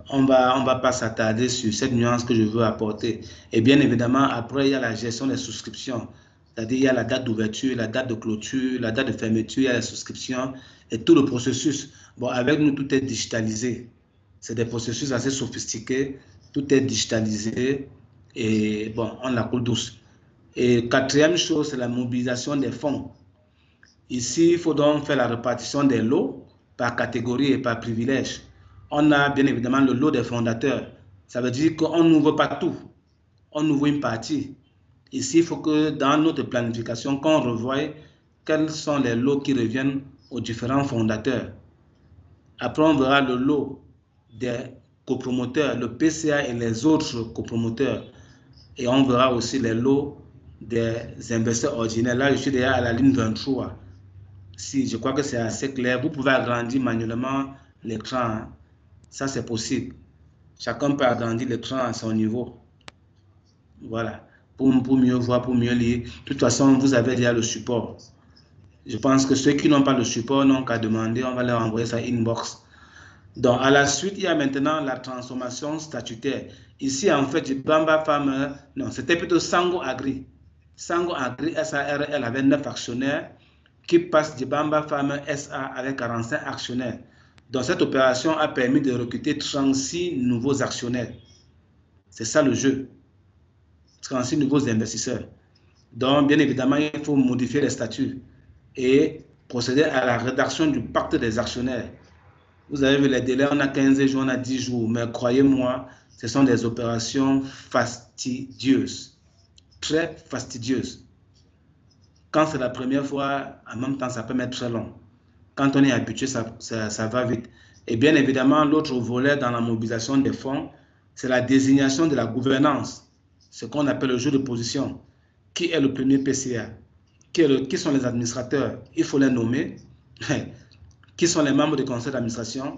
on va pas s'attarder sur cette nuance que je veux apporter. Et bien évidemment, après, il y a la gestion des souscriptions. C'est-à-dire, il y a la date d'ouverture, la date de clôture, la date de fermeture, il y a la souscription et tout le processus. Bon, avec nous, tout est digitalisé. C'est des processus assez sophistiqués. Tout est digitalisé et bon, on la coule douce. Et quatrième chose, c'est la mobilisation des fonds. Ici, il faut donc faire la répartition des lots par catégorie et par privilège. On a bien évidemment le lot des fondateurs. Ça veut dire qu'on n'ouvre pas tout. On ouvre une partie. Ici, il faut que dans notre planification, qu'on revoie quels sont les lots qui reviennent aux différents fondateurs. Après, on verra le lot des copromoteurs, le PCA et les autres copromoteurs. Et on verra aussi les lots des investisseurs ordinaires. Là, je suis déjà à la ligne 23. Si, je crois que c'est assez clair. Vous pouvez agrandir manuellement l'écran. Hein. Ça, c'est possible. Chacun peut agrandir l'écran à son niveau. Voilà. Pour mieux voir, pour mieux lire. De toute façon, vous avez déjà le support. Je pense que ceux qui n'ont pas le support n'ont qu'à demander. On va leur envoyer ça inbox. Donc, à la suite, il y a maintenant la transformation statutaire. Ici, en fait, Jibamba Farmer, non, c'était plutôt Sango Agri. Sango Agri SARL avait 9 actionnaires qui passent Jibamba Farmer SA avec 45 actionnaires. Donc, cette opération a permis de recruter 36 nouveaux actionnaires. C'est ça le jeu. 36 nouveaux investisseurs. Donc, bien évidemment, il faut modifier les statuts et procéder à la rédaction du pacte des actionnaires. Vous avez vu les délais, on a 15 jours, on a 10 jours, mais croyez-moi, ce sont des opérations fastidieuses, très fastidieuses. Quand c'est la première fois, en même temps, ça peut mettre très long. Quand on est habitué, ça va vite. Et bien évidemment, l'autre volet dans la mobilisation des fonds, c'est la désignation de la gouvernance, ce qu'on appelle le jeu de position. Qui est le premier PCA? Qui sont les administrateurs? Il faut les nommer. Qui sont les membres du conseil d'administration,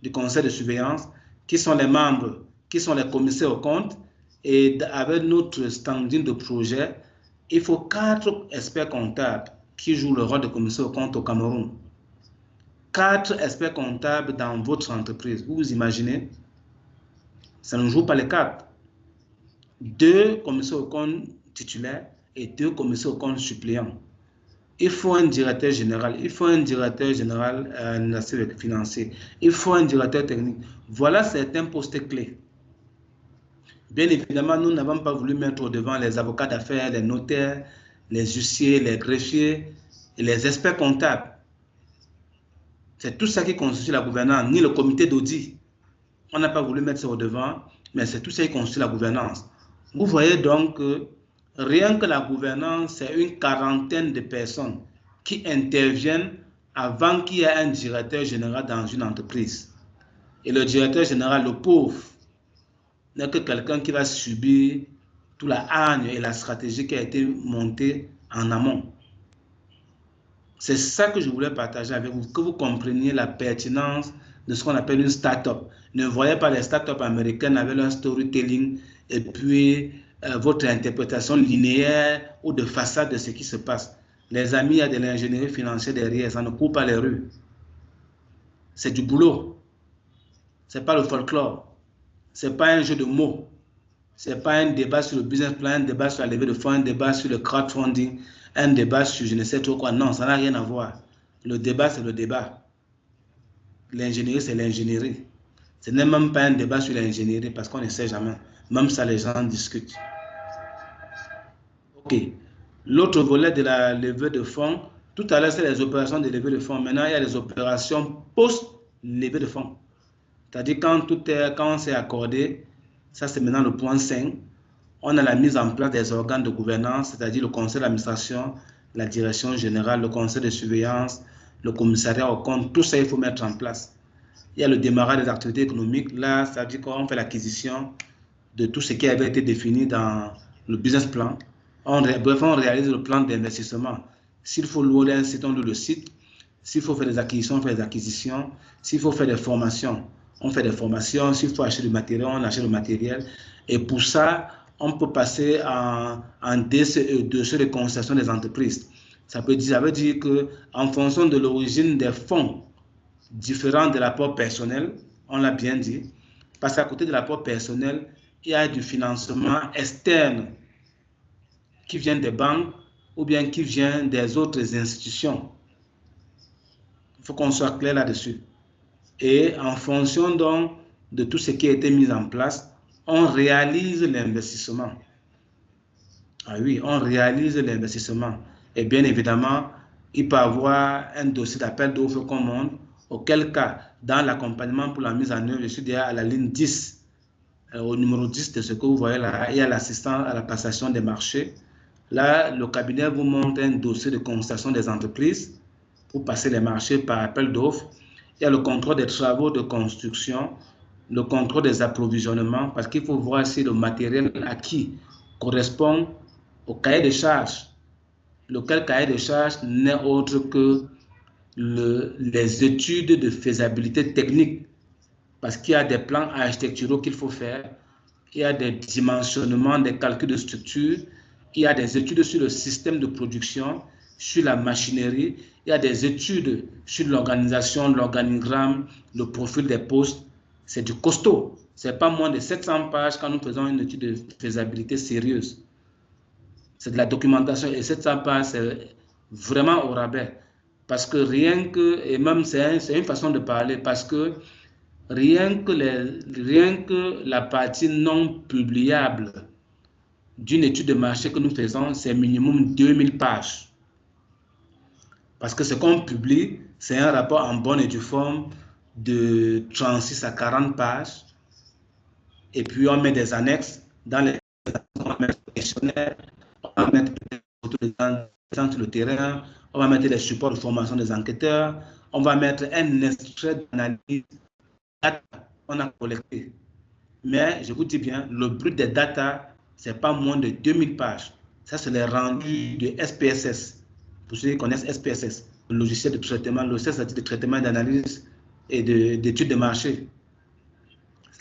du conseil de surveillance, qui sont les membres, qui sont les commissaires aux comptes. Et avec notre standing de projet, il faut 4 experts comptables qui jouent le rôle de commissaire aux comptes au Cameroun. 4 experts comptables dans votre entreprise. Vous vous imaginez? Ça ne joue pas les cartes. 2 commissaires aux comptes titulaires et 2 commissaires aux comptes suppléants. Il faut un directeur général, il faut un directeur général financier, il faut un directeur technique. Voilà certains postes clés. Bien évidemment, nous n'avons pas voulu mettre au devant les avocats d'affaires, les notaires, les huissiers, les greffiers et les experts comptables. C'est tout ça qui constitue la gouvernance, ni le comité d'audit. On n'a pas voulu mettre ça au devant, mais c'est tout ça qui constitue la gouvernance. Vous voyez donc que rien que la gouvernance, c'est une quarantaine de personnes qui interviennent avant qu'il y ait un directeur général dans une entreprise. Et le directeur général, le pauvre, n'est que quelqu'un qui va subir toute la hargne et la stratégie qui a été montée en amont. C'est ça que je voulais partager avec vous, que vous compreniez la pertinence de ce qu'on appelle une start-up. Ne voyez pas les start-up américaines avec leur storytelling et puis votre interprétation linéaire ou de façade de ce qui se passe. Les amis, il y a de l'ingénierie financière derrière, ça ne court pas les rues. C'est du boulot. Ce n'est pas le folklore. Ce n'est pas un jeu de mots. Ce n'est pas un débat sur le business plan, un débat sur la levée de fonds, un débat sur le crowdfunding, un débat sur je ne sais trop quoi. Non, ça n'a rien à voir. Le débat, c'est le débat. L'ingénierie, c'est l'ingénierie. Ce n'est même pas un débat sur l'ingénierie parce qu'on ne sait jamais. Même ça, les gens discutent. OK. L'autre volet de la levée de fonds, tout à l'heure, c'est les opérations de levée de fonds. Maintenant, il y a les opérations post-levée de fonds. C'est-à-dire quand on s'est accordé, ça c'est maintenant le point 5, on a la mise en place des organes de gouvernance, c'est-à-dire le conseil d'administration, la direction générale, le conseil de surveillance, le commissariat au compte, tout ça il faut mettre en place. Il y a le démarrage des activités économiques, là ça veut dire qu'on fait l'acquisition de tout ce qui avait été défini dans le business plan. Bref, on réalise le plan d'investissement. S'il faut louer un site, on loue le site. S'il faut faire des acquisitions, on fait des acquisitions. S'il faut faire des formations, on fait des formations. S'il faut acheter du matériel, on achète le matériel. Et pour ça, on peut passer en DCE, dossier de constatation des entreprises. Ça veut dire qu'en fonction de l'origine des fonds différents de l'apport personnel, on l'a bien dit, Parce qu'à côté de l'apport personnel, il y a du financement externe qui vient des banques ou bien qui vient des autres institutions. Il faut qu'on soit clair là-dessus. Et en fonction donc de tout ce qui a été mis en place, on réalise l'investissement. Ah oui, on réalise l'investissement. Et bien évidemment, il peut y avoir un dossier d'appel d'offres qu'on monte, auquel cas, dans l'accompagnement pour la mise en œuvre, je suis déjà à la ligne 10, au numéro 10 de ce que vous voyez là, il y a l'assistant à la passation des marchés. Là, le cabinet vous montre un dossier de constatation des entreprises pour passer les marchés par appel d'offres. Il y a le contrôle des travaux de construction, le contrôle des approvisionnements, parce qu'il faut voir si le matériel acquis correspond au cahier de charges, lequel cahier de charges n'est autre que les études de faisabilité technique, parce qu'il y a des plans architecturaux qu'il faut faire, il y a des dimensionnements, des calculs de structure, il y a des études sur le système de production, sur la machinerie, il y a des études sur l'organisation, l'organigramme, le profil des postes. C'est du costaud. Ce n'est pas moins de 700 pages quand nous faisons une étude de faisabilité sérieuse. C'est de la documentation et 700 pages, c'est vraiment au rabais. Parce que rien que, et même c'est une façon de parler, parce que rien que la partie non publiable d'une étude de marché que nous faisons, c'est minimum 2000 pages. Parce que ce qu'on publie, c'est un rapport en bonne et due forme de 36 à 40 pages. Et puis on met des annexes dans les on va mettre des questionnaires, on va mettre sur le terrain, on va mettre les supports de formation des enquêteurs, on va mettre un extrait d'analyse qu'on a collecté. Mais je vous dis bien, le brut des data, c'est pas moins de 2000 pages. Ça, c'est les rendus de SPSS. Pour ceux qui connaissent SPSS, le logiciel de traitement, le logiciel de traitement d'analyse et d'études de marché.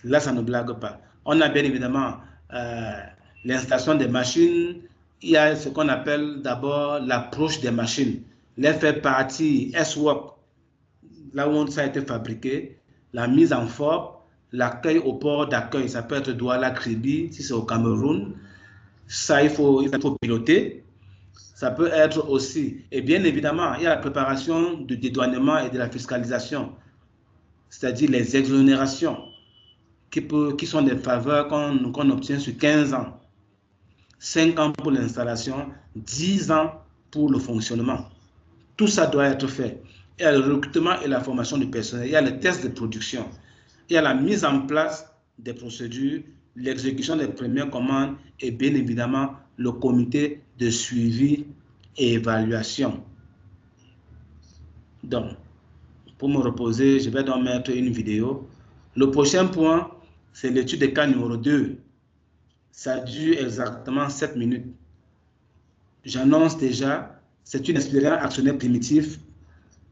Là, ça ne blague pas. On a bien évidemment l'installation des machines. Il y a ce qu'on appelle d'abord l'approche des machines. Les faire partie S-Work, là où ça a été fabriqué, la mise en forme, l'accueil au port d'accueil, ça peut être Douala, Kribi, si c'est au Cameroun. Ça, il faut piloter. Ça peut être aussi, et bien évidemment, il y a la préparation du dédouanement et de la fiscalisation, c'est-à-dire les exonérations, qui sont des faveurs qu'on obtient sur 15 ans. 5 ans pour l'installation, 10 ans pour le fonctionnement. Tout ça doit être fait. Il y a le recrutement et la formation du personnel, il y a les tests de production, il y a la mise en place des procédures, l'exécution des premières commandes et bien évidemment le comité de suivi et évaluation. Donc, pour me reposer, je vais donc mettre une vidéo. Le prochain point, c'est l'étude de cas numéro 2. Ça dure exactement 7 minutes. J'annonce déjà, c'est une expérience actionnaire primitive.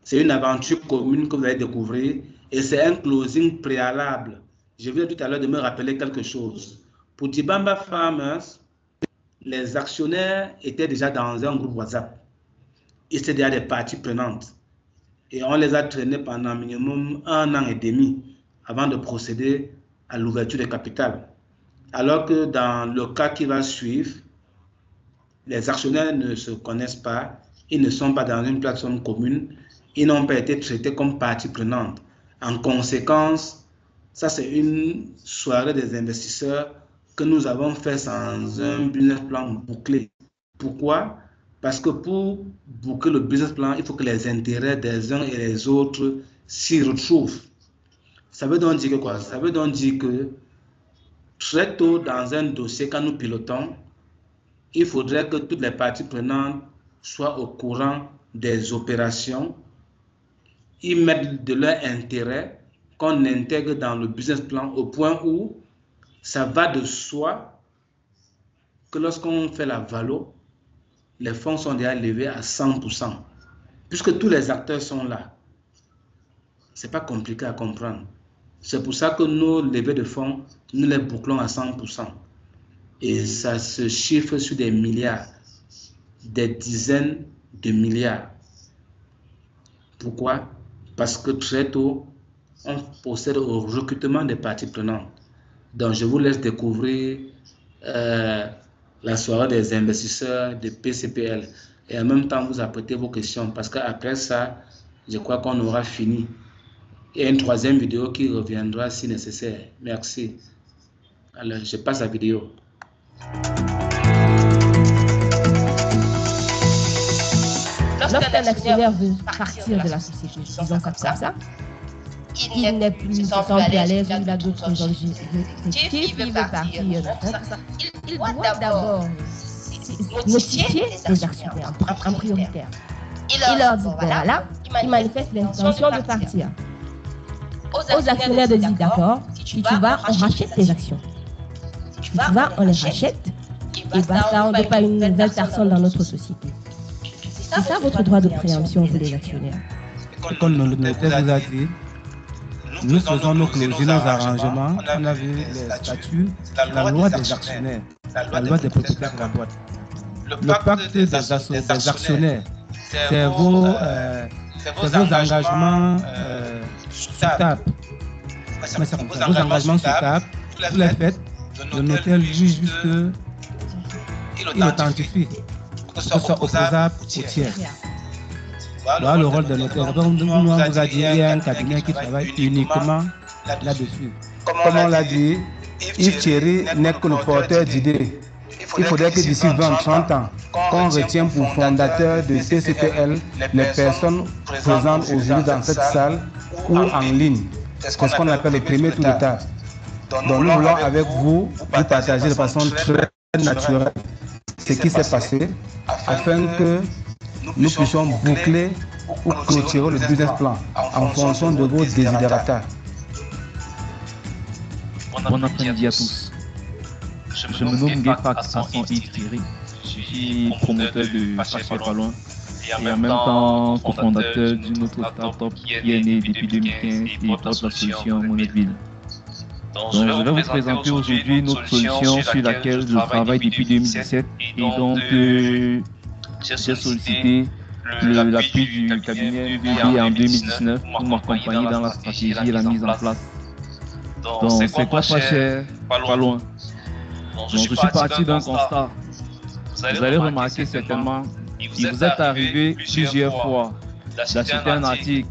C'est une aventure commune que vous allez découvrir et c'est un closing préalable. Je viens tout à l'heure de me rappeler quelque chose. Pour Dibamba Farmers, les actionnaires étaient déjà dans un groupe WhatsApp. Ils étaient déjà des parties prenantes. Et on les a traînés pendant minimum 1 an et demi avant de procéder à l'ouverture des capitales. Alors que dans le cas qui va suivre, les actionnaires ne se connaissent pas, ils ne sont pas dans une plateforme commune, ils n'ont pas été traités comme partie prenante. En conséquence, ça c'est une soirée des investisseurs que nous avons fait sans un business plan bouclé. Pourquoi? Parce que pour boucler le business plan, il faut que les intérêts des uns et des autres s'y retrouvent. Ça veut donc dire que quoi? Ça veut donc dire que très tôt dans un dossier, quand nous pilotons, il faudrait que toutes les parties prenantes soient au courant des opérations, ils mettent de leur intérêt qu'on intègre dans le business plan au point où ça va de soi que lorsqu'on fait la valo, les fonds sont déjà levés à 100%. Puisque tous les acteurs sont là, ce n'est pas compliqué à comprendre. C'est pour ça que nos levées de fonds, nous les bouclons à 100%. Et ça se chiffre sur des milliards, des dizaines de milliards. Pourquoi? Parce que très tôt, on procède au recrutement des parties prenantes. Donc, je vous laisse découvrir la soirée des investisseurs de PCPL. Et en même temps, vous apprêtez vos questions parce qu'après ça, je crois qu'on aura fini. Il y a une troisième vidéo qui reviendra si nécessaire. Merci. Alors, je passe la vidéo. Lorsqu'un actionnaire veut partir de la société, disons comme ça, il n'est plus semble à l'aise, il a d'autres objectifs, il veut partir. Il doit d'abord notifier les actionnaires en prioritaire. Il leur dit, voilà, il manifeste l'intention de partir. Aux actionnaires de dire, d'accord, si tu vas, on rachète tes actions. Si tu vas, on les rachète, et basta, on ne veut pas une nouvelle personne dans notre société. C'est ça votre droit de préemption, vous les actionnaires. Comme le notaire vous a dit, nous faisons nos clauses, nos arrangements, on a vu les statuts, la loi des actionnaires, la loi des propriétaires de la boîte. Le pacte des actionnaires, c'est vos engagements sur table. Vos engagements sur table, vous les faites, le notaire juge juste qu'il authentifie, que ce soit opposable ou tiers. Voilà le rôle de notaire. Donc, nous, on vous a dit qu'il y a un cabinet qui travaille uniquement là-dessus. Comme on l'a dit, Yves Thierry n'est que le porteur d'idées. Il faudrait que d'ici 20-30 ans, qu'on retienne pour fondateur de CCPL les personnes présentes aujourd'hui dans cette salle ou en ligne. C'est ce qu'on appelle le premier tour de table. Donc nous voulons avec vous partager de façon très naturelle ce qui s'est passé afin que nous puissions boucler ou clôturer le business plan en fonction de vos desiderata. Bon après-midi à tous. Je me nomme Gepak Hassan Yves Thierry. Je suis promoteur de Passer Pas Loin et en même temps cofondateur d'une autre start-up qui est née depuis 2015 et porte la solution Monedville. Donc, je vais vous présenter aujourd'hui notre solution sur laquelle je travaille depuis 2017 et donc j'ai sollicité l'appui du cabinet MBB en 2019 pour m'accompagner dans la stratégie et la mise en place. Donc c'est quoi pas cher, pas loin. Donc je suis parti d'un constat. Vous allez remarquer certainement, il vous est arrivé plusieurs fois d'acheter un article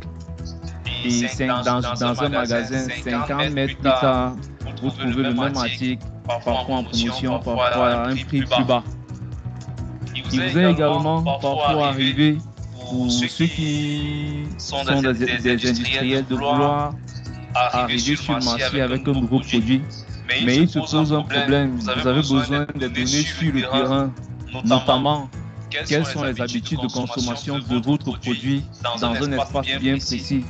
et dans un magasin, 50 mètres plus tard, vous trouvez le même article, parfois en promotion, parfois à un prix plus bas. Il vous est également parfois arrivé pour ceux qui sont des industriels de vouloir arriver sur le marché avec un nouveau produit. Mais il se pose un problème, vous avez besoin de données sur le terrain, notamment quelles sont les habitudes de consommation de votre produit dans un espace bien précis.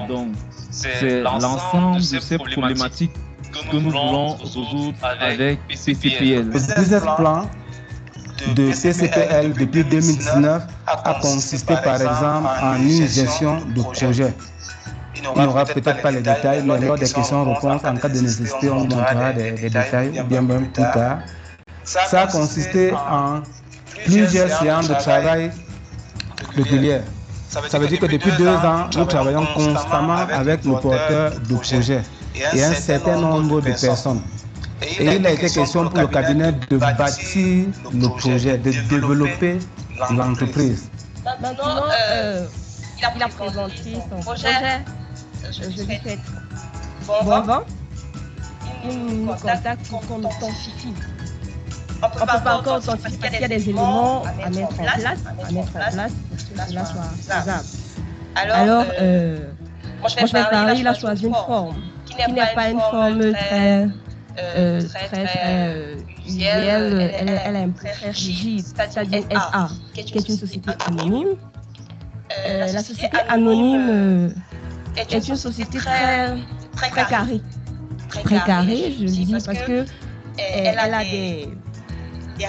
Donc, c'est l'ensemble de ces problématiques que nous voulons résoudre avec CCPL. Le business plan de CCPL depuis 2019 a consisté par exemple en une gestion de projet. On n'aura peut-être pas les détails, mais lors des questions-réponses, en cas de nécessité, on montrera des détails, ou bien même plus tard. Ça a consisté en plusieurs séances de travail régulières. Ça veut dire que depuis 2 ans, nous travaillons constamment avec le porteur de projet et un certain nombre de personnes. Et il a été question pour le cabinet de bâtir le projet, de développer l'entreprise. Maintenant, il a présenté son projet. Je lui souhaite bon vent. Il nous contacte pour qu'on authentifie. On ne peut pas encore authentifier parce qu'il y a des éléments à mettre en place pour que cela soit faisable. Alors, moi je vais parler, il a choisi une forme qui n'est pas une forme très usuelle, elle est un peu très rigide, c'est-à-dire SA, qui est une société anonyme. La société anonyme est une société très carrée. Très carrée, je le dis parce que elle a des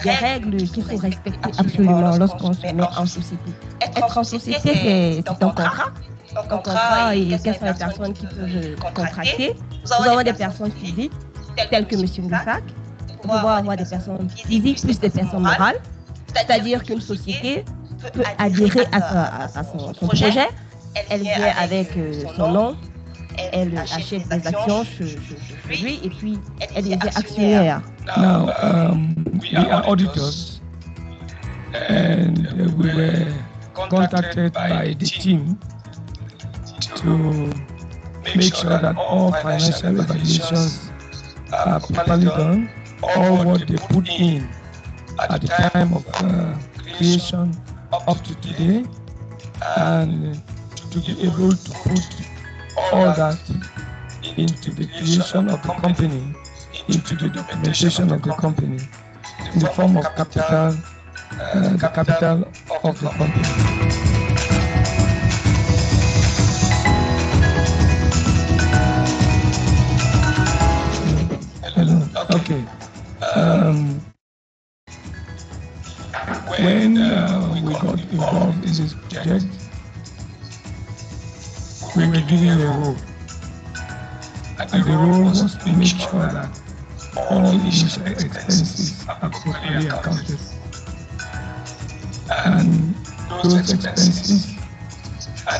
règles qu'il faut respecter absolument lorsqu'on se met en société. Être en société, c'est un contrat. Un contrat et quelles sont les personnes qui peuvent contracter. Nous avons des personnes physiques, telles que M. Ngufak. Nous pouvons avoir des personnes physiques plus des personnes morales. C'est-à-dire qu'une société peut adhérer à son projet. Elle vient avec son nom, elle achète des actions chez lui et puis elle devient actionnaire. Now, we are auditors and we were contacted by the team to make sure that all financial evaluations are properly done, all what they put in at the time of creation up to today, and to be able to put all that into the creation of the company, into the documentation of the company, in the form of capital, the capital of the company. Okay. When we got involved in this project, we were given a role. And the role was to make sure that all initial expenses are properly accounted. And those expenses,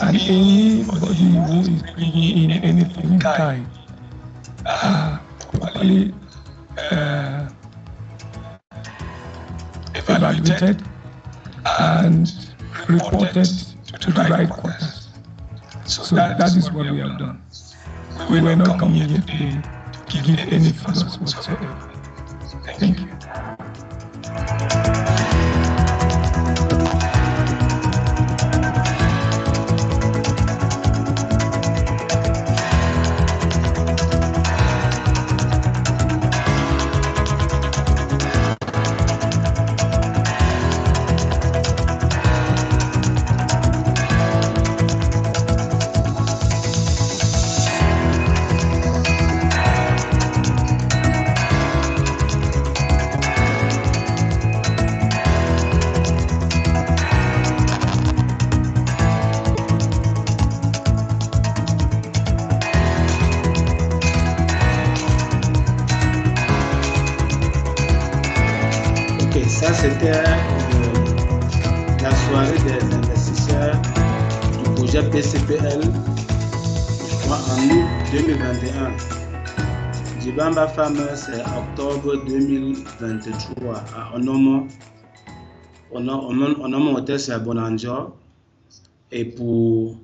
and anybody who is bringing in anything in kind, are properly evaluated and reported to the right quarters. So that is what we have done. We were not coming here today to give any figures whatsoever. Thank you. Ça, c'était la soirée des investisseurs du projet PCPL, je crois, en août 2021. Djibamba Farmer, c'est octobre 2023 à Onomo. Onomo Hotel, c'est à Bonanjo. Et pour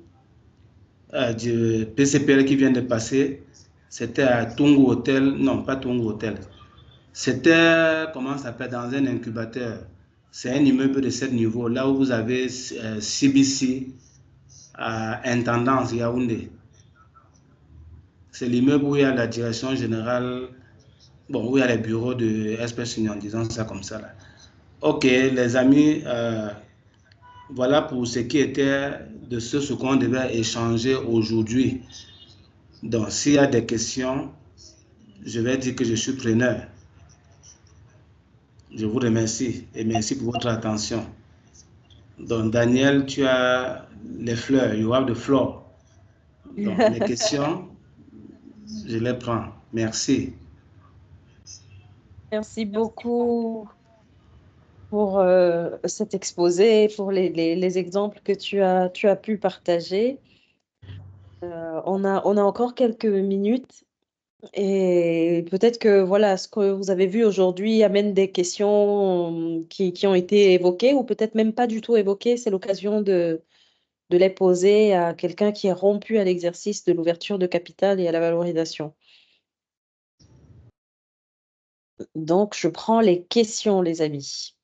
du PCPL qui vient de passer, c'était à Tungu Hotel. Non, pas Tungu Hotel. C'était, comment ça s'appelle, dans un incubateur. C'est un immeuble de 7 niveaux, là où vous avez CBC à Intendance Yaoundé. C'est l'immeuble où il y a la direction générale, bon, où il y a les bureaux de Express Union, disons ça comme ça. Là. Ok, les amis, voilà pour ce qui était de ce qu'on devait échanger aujourd'hui. Donc, s'il y a des questions, je vais dire que je suis preneur. Je vous remercie et merci pour votre attention. Donc, Daniel, tu as les fleurs, you have the floor. Donc, les questions, je les prends. Merci. Merci beaucoup pour cet exposé, pour les exemples que tu as pu partager. On a encore quelques minutes. Et peut-être que voilà, ce que vous avez vu aujourd'hui amène des questions qui ont été évoquées ou peut-être même pas du tout évoquées. C'est l'occasion de les poser à quelqu'un qui est rompu à l'exercice de l'ouverture de capital et à la valorisation. Donc, je prends les questions, les amis.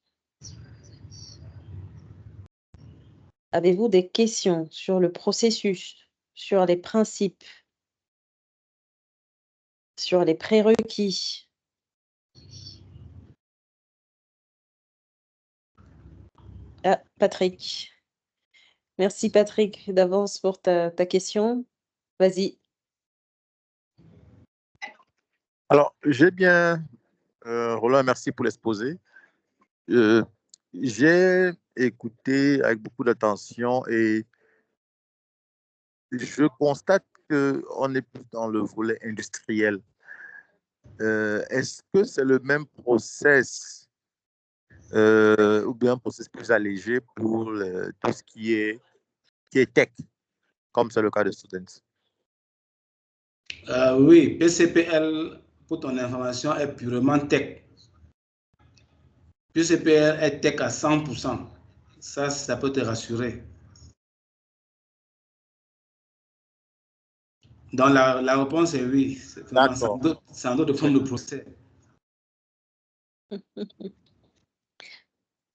Avez-vous des questions sur le processus, sur les principes, sur les prérequis? Ah, Patrick. Merci Patrick d'avance pour ta question. Vas-y. Alors, j'ai bien, Roland, merci pour l'exposé. J'ai écouté avec beaucoup d'attention et je constate qu'on est plus dans le volet industriel. Est-ce que c'est le même process ou bien un process plus allégé pour tout ce qui est tech, comme c'est le cas de Students? Oui, PCPL, pour ton information, est purement tech. PCPL est tech à 100%. Ça peut te rassurer. Donc, la réponse est oui. C'est un autre forme de procès.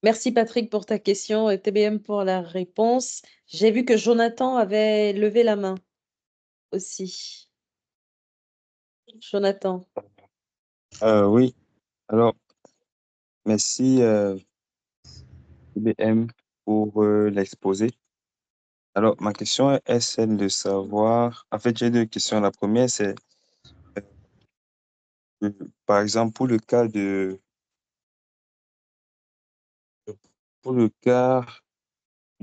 Merci Patrick pour ta question et TBM pour la réponse. J'ai vu que Jonathan avait levé la main aussi. Jonathan. Oui, alors, merci TBM pour l'exposé. Alors, ma question est celle de savoir, en fait, j'ai deux questions. La première, c'est, par exemple, pour le cas de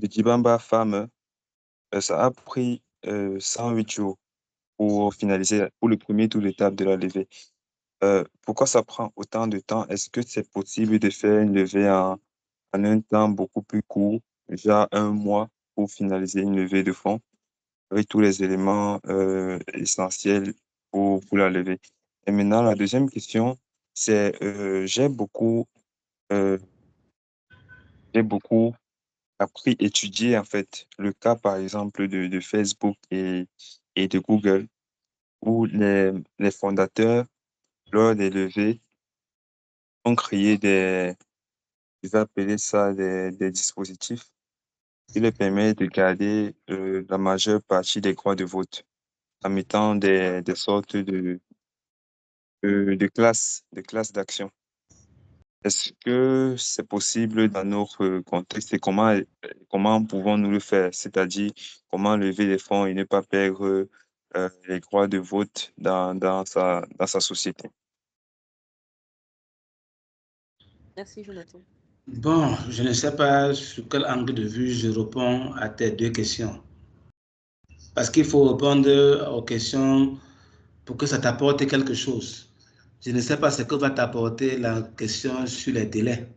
Djibamba Femme, ça a pris 108 jours pour finaliser, pour le premier tour d'étape de la levée. Pourquoi ça prend autant de temps? Est-ce que c'est possible de faire une levée en un temps beaucoup plus court, déjà un mois, pour finaliser une levée de fonds avec tous les éléments essentiels pour la levée? Et maintenant, la deuxième question, c'est euh, j'ai beaucoup appris, étudié en fait le cas par exemple de Facebook et de Google, où les fondateurs, lors des levées, ont créé je vais appeler ça des dispositifs qui leur permettent de garder la majeure partie des droits de vote en mettant des sortes de classes d'action. Est-ce que c'est possible dans notre contexte et comment pouvons-nous le faire? C'est-à-dire, comment lever les fonds et ne pas perdre les droits de vote dans sa société? Merci Jonathan. Bon, je ne sais pas sur quel angle de vue je réponds à tes deux questions. Parce qu'il faut répondre aux questions pour que ça t'apporte quelque chose. Je ne sais pas ce que va t'apporter la question sur les délais.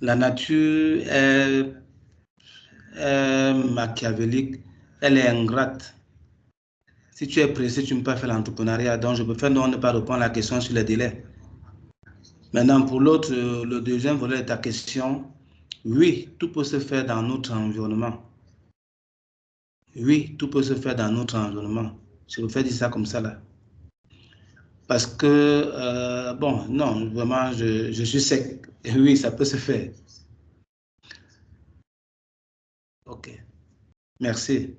La nature est machiavélique, elle est ingrate. Si tu es pressé, tu ne peux pas faire l'entrepreneuriat. Donc, je préfère ne pas répondre à la question sur les délais. Maintenant, pour l'autre, le deuxième volet de ta question, oui, tout peut se faire dans notre environnement. Oui, tout peut se faire dans notre environnement. Je préfère dire ça comme ça là. Parce que, bon, non, vraiment, je suis sec. Et oui, ça peut se faire. OK. Merci.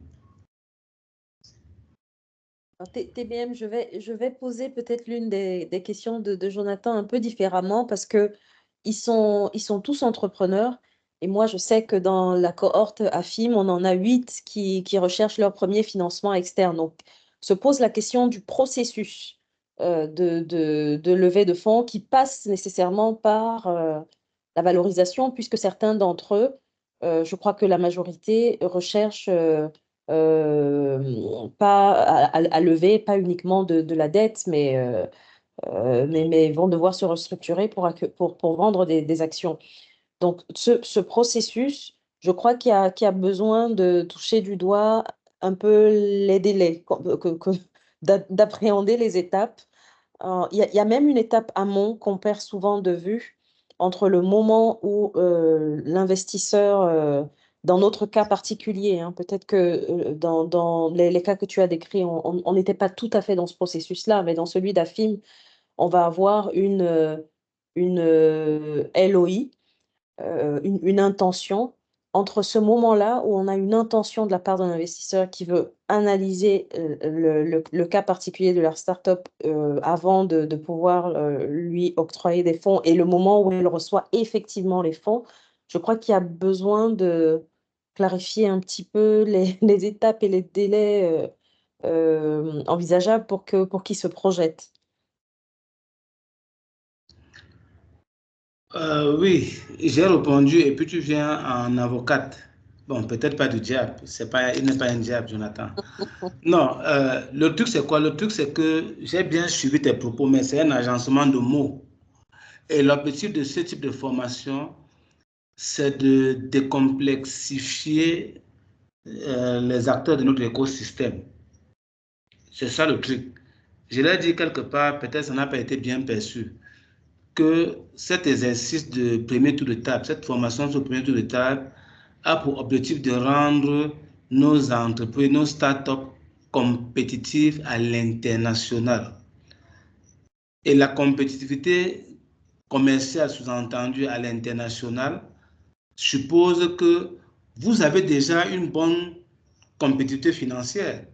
Alors, TBM, je vais poser peut-être l'une des questions de Jonathan un peu différemment parce que ils sont tous entrepreneurs. Et moi, je sais que dans la cohorte AFIM, on en a 8 qui recherchent leur premier financement externe. Donc, se pose la question du processus de levée de fonds qui passe nécessairement par la valorisation, puisque certains d'entre eux, je crois que la majorité recherchent pas à lever, pas uniquement de la dette, mais vont devoir se restructurer pour vendre des actions. Donc, ce processus, je crois qu'il y a besoin de toucher du doigt un peu les délais, d'appréhender les étapes. Il y a même une étape amont qu'on perd souvent de vue entre le moment où l'investisseur, dans notre cas particulier, hein, peut-être que dans les cas que tu as décrits, on n'était pas tout à fait dans ce processus-là, mais dans celui d'AFIM, on va avoir une LOI, une intention. Entre ce moment-là où on a une intention de la part d'un investisseur qui veut analyser le cas particulier de leur startup avant de pouvoir lui octroyer des fonds et le moment où elle reçoit effectivement les fonds, je crois qu'il y a besoin de clarifier un petit peu les étapes et les délais envisageables pour qu'ils se projettent. Oui, j'ai répondu et puis tu viens en avocate. Bon, peut-être pas du diable. Il n'est pas un diable, Jonathan. Non, le truc c'est quoi? Le truc c'est que j'ai bien suivi tes propos, mais c'est un agencement de mots. Et l'objectif de ce type de formation, c'est de décomplexifier les acteurs de notre écosystème. C'est ça le truc. Je l'ai dit quelque part, peut-être ça n'a pas été bien perçu, que cet exercice de premier tour de table, cette formation sur le premier tour de table, a pour objectif de rendre nos entreprises, nos startups compétitives à l'international. Et la compétitivité commerciale, sous-entendue à l'international, suppose que vous avez déjà une bonne compétitivité financière.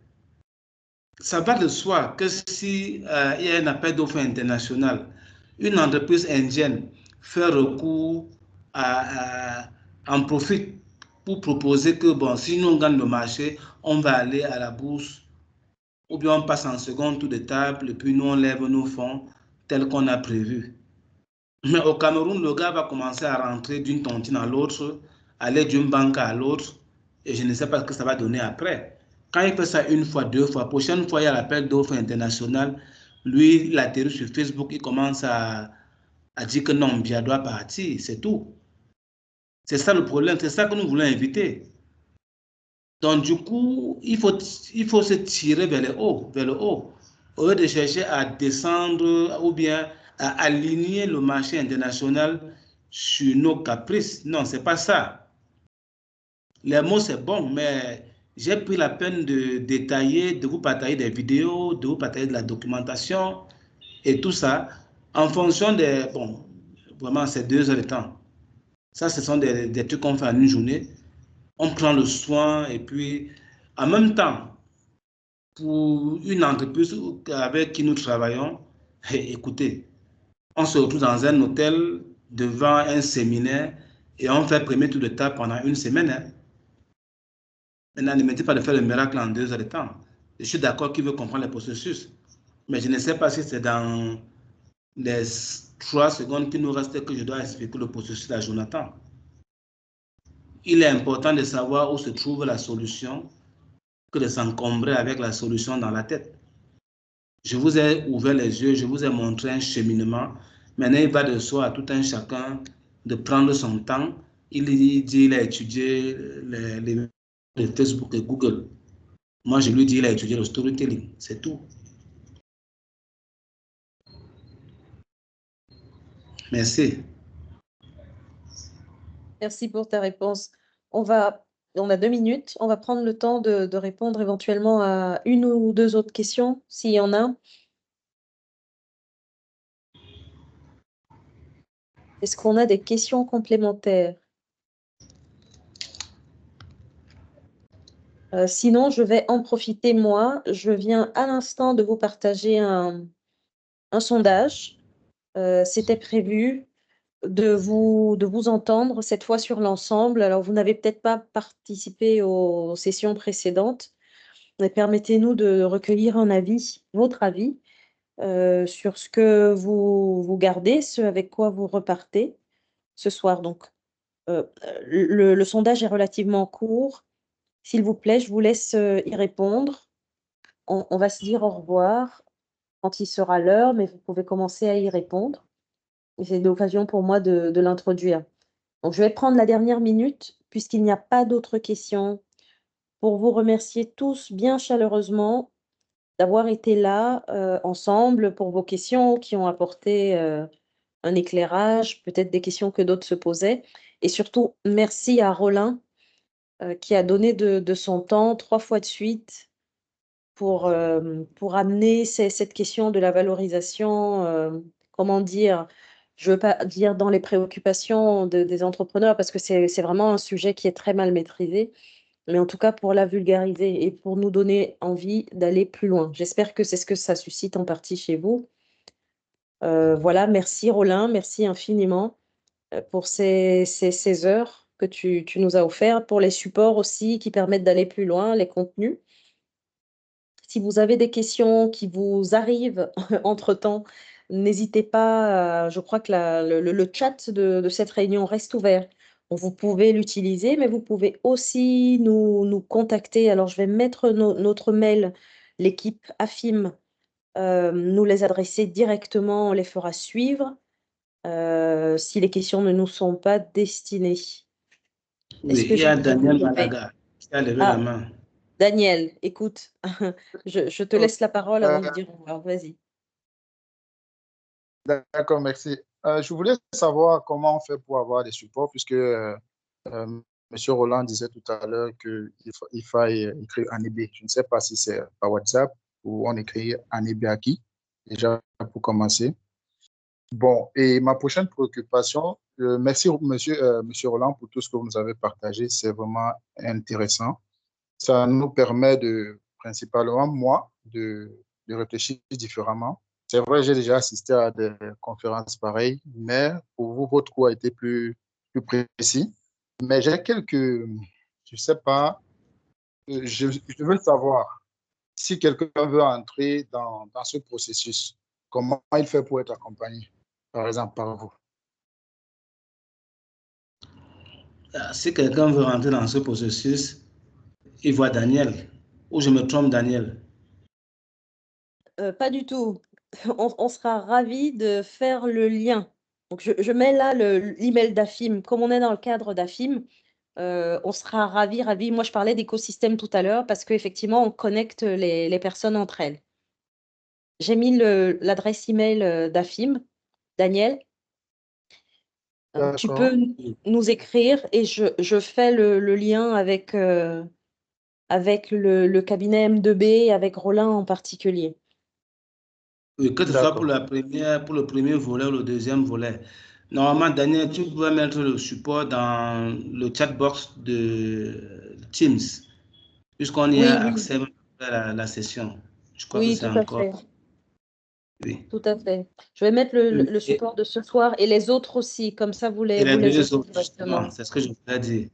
Ça va de soi que si il y a un appel d'offres international, une entreprise indienne fait recours en profite pour proposer que, bon, si nous on gagne le marché, on va aller à la bourse, ou bien on passe en second tour de table, et puis nous on lève nos fonds tel qu'on a prévu. Mais au Cameroun, le gars va commencer à rentrer d'une tontine à l'autre, aller d'une banque à l'autre, et je ne sais pas ce que ça va donner après. Quand il fait ça une fois, deux fois, prochaine fois, il y a l'appel d'offres international, lui, il atterrit sur Facebook, il commence à dire que non, Bia doit partir, c'est tout. C'est ça le problème, c'est ça que nous voulons éviter. Donc, du coup, il faut se tirer vers le haut, au lieu de chercher à descendre ou bien à aligner le marché international sur nos caprices. Non, c'est pas ça. Les mots, c'est bon, mais j'ai pris la peine de détailler, de vous partager des vidéos, de vous partager de la documentation et tout ça en fonction des... Bon, vraiment, c'est 2 heures de temps. Ça, ce sont des trucs qu'on fait en une journée. On prend le soin et puis, en même temps, pour une entreprise avec qui nous travaillons, écoutez, on se retrouve dans un hôtel devant un séminaire et on fait premier tour de table pendant une semaine. Hein. Maintenant, ne mettez pas de faire le miracle en 2 heures de temps. Je suis d'accord qu'il veut comprendre le processus, mais je ne sais pas si c'est dans les 3 secondes qui nous restent que je dois expliquer le processus à Jonathan. Il est important de savoir où se trouve la solution que de s'encombrer avec la solution dans la tête. Je vous ai ouvert les yeux, je vous ai montré un cheminement. Maintenant, il va de soi à tout un chacun de prendre son temps. Il dit qu'il a étudié les Facebook et Google. Moi, je lui dis qu'il a étudié le storytelling. C'est tout. Merci. Merci pour ta réponse. On a 2 minutes. On va prendre le temps de répondre éventuellement à une ou deux autres questions, s'il y en a. Est-ce qu'on a des questions complémentaires? Sinon, je vais en profiter, moi. Je viens à l'instant de vous partager un sondage. C'était prévu de vous entendre cette fois sur l'ensemble. Alors, vous n'avez peut-être pas participé aux sessions précédentes, mais permettez-nous de recueillir un avis, votre avis, sur ce que vous gardez, ce avec quoi vous repartez ce soir. Donc, le sondage est relativement court. S'il vous plaît, je vous laisse y répondre. On va se dire au revoir quand il sera l'heure, mais vous pouvez commencer à y répondre. Et c'est l'occasion pour moi de l'introduire. Donc, je vais prendre la dernière minute, puisqu'il n'y a pas d'autres questions, pour vous remercier tous bien chaleureusement d'avoir été là ensemble pour vos questions qui ont apporté un éclairage, peut-être des questions que d'autres se posaient. Et surtout, merci à Rolin qui a donné de son temps 3 fois de suite pour amener cette question de la valorisation, comment dire, je ne veux pas dire dans les préoccupations des entrepreneurs parce que c'est vraiment un sujet qui est très mal maîtrisé, mais en tout cas pour la vulgariser et pour nous donner envie d'aller plus loin. J'espère que c'est ce que ça suscite en partie chez vous. Voilà, merci Rolin, merci infiniment pour ces heures que tu nous as offertes, pour les supports aussi qui permettent d'aller plus loin, les contenus. Si vous avez des questions qui vous arrivent entre-temps, n'hésitez pas, je crois que le chat de cette réunion reste ouvert. Donc, vous pouvez l'utiliser, mais vous pouvez aussi nous contacter. Alors, je vais mettre notre mail, l'équipe AFIM, nous les adresser directement, on les fera suivre si les questions ne nous sont pas destinées. Oui, il y a Daniel Malaga qui a levé la main. Daniel, écoute, je te laisse la parole avant de dire au revoir. Vas-y. D'accord, merci. Je voulais savoir comment on fait pour avoir des supports, puisque M. Roland disait tout à l'heure qu'il faille écrire en EB. Je ne sais pas si c'est par WhatsApp ou on écrit en EB à qui, déjà pour commencer. Bon, et ma prochaine préoccupation, merci monsieur Roland pour tout ce que vous nous avez partagé, c'est vraiment intéressant. Ça nous permet principalement moi, de réfléchir différemment. C'est vrai, j'ai déjà assisté à des conférences pareilles, mais pour vous, votre cours a été plus précis. Mais j'ai je sais pas, je veux savoir si quelqu'un veut entrer dans ce processus, comment il fait pour être accompagné, par exemple, par vous. Si quelqu'un veut rentrer dans ce processus, il voit Daniel. Ou je me trompe, Daniel? Pas du tout. On sera ravis de faire le lien. Donc, je mets là l'email d'AFIM. Comme on est dans le cadre d'AFIM, on sera ravis. Moi, je parlais d'écosystème tout à l'heure parce qu'effectivement, on connecte les personnes entre elles. J'ai mis l'adresse email d'AFIM, Daniel. Tu peux nous écrire et je fais le lien avec le cabinet M2B, avec Roland en particulier. Oui, que ce soit pour le premier volet ou le deuxième volet. Normalement, Daniel, tu peux mettre le support dans le chat box de Teams, puisqu'on y a accès à la session. Je crois que c'est encore... Oui, tout à fait. Je vais mettre le support de ce soir et les autres aussi, comme ça vous les deux autres, directement. c'est ce que je voulais dire.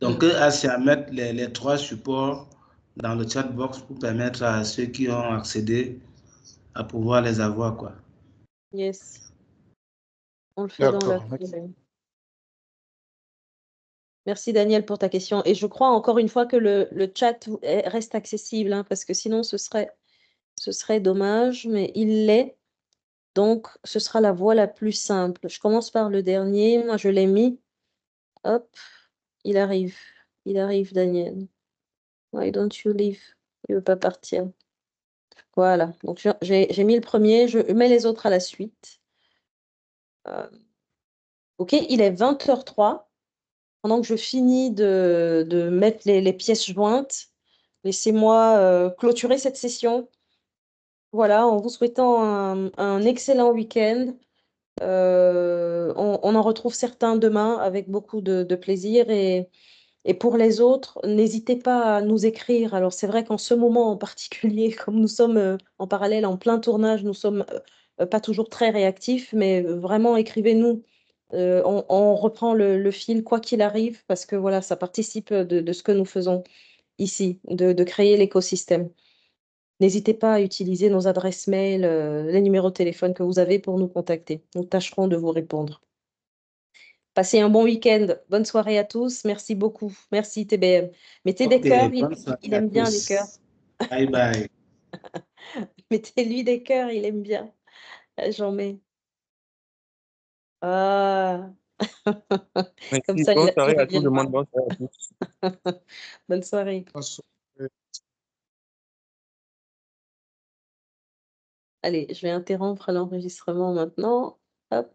Donc, Asia mettre les trois supports dans le chat box pour permettre à ceux qui ont accédé à pouvoir les avoir, quoi. Yes. On le fait dans la foulée. Merci Daniel pour ta question. Et je crois encore une fois que le chat reste accessible, hein, parce que sinon ce serait dommage, mais il l'est. Donc, ce sera la voie la plus simple. Je commence par le dernier. Moi, je l'ai mis. Hop, il arrive. Il arrive, Daniel. Why don't you leave? Il ne veut pas partir. Voilà. Donc, j'ai mis le premier. Je mets les autres à la suite. OK, il est 20h03. Pendant que je finis de mettre les pièces jointes, laissez-moi clôturer cette session. Voilà, en vous souhaitant un excellent week-end. On en retrouve certains demain avec beaucoup de plaisir. Et pour les autres, n'hésitez pas à nous écrire. Alors, c'est vrai qu'en ce moment en particulier, comme nous sommes en parallèle, en plein tournage, nous sommes pas toujours très réactifs, mais vraiment, écrivez-nous. On reprend le fil quoi qu'il arrive, parce que voilà, ça participe de ce que nous faisons ici, de créer l'écosystème. N'hésitez pas à utiliser nos adresses mail, les numéros de téléphone que vous avez pour nous contacter. Nous tâcherons de vous répondre. Passez un bon week-end. Bonne soirée à tous. Merci beaucoup. Merci TBM. Mettez des cœurs. Il aime bien les cœurs. Bye bye. Mettez-lui des cœurs. Il aime bien. J'en mets. Ah. Comme ça, bonne soirée à tout le monde. Bonne soirée à tous. Bonne soirée. Allez, je vais interrompre l'enregistrement maintenant. Hop.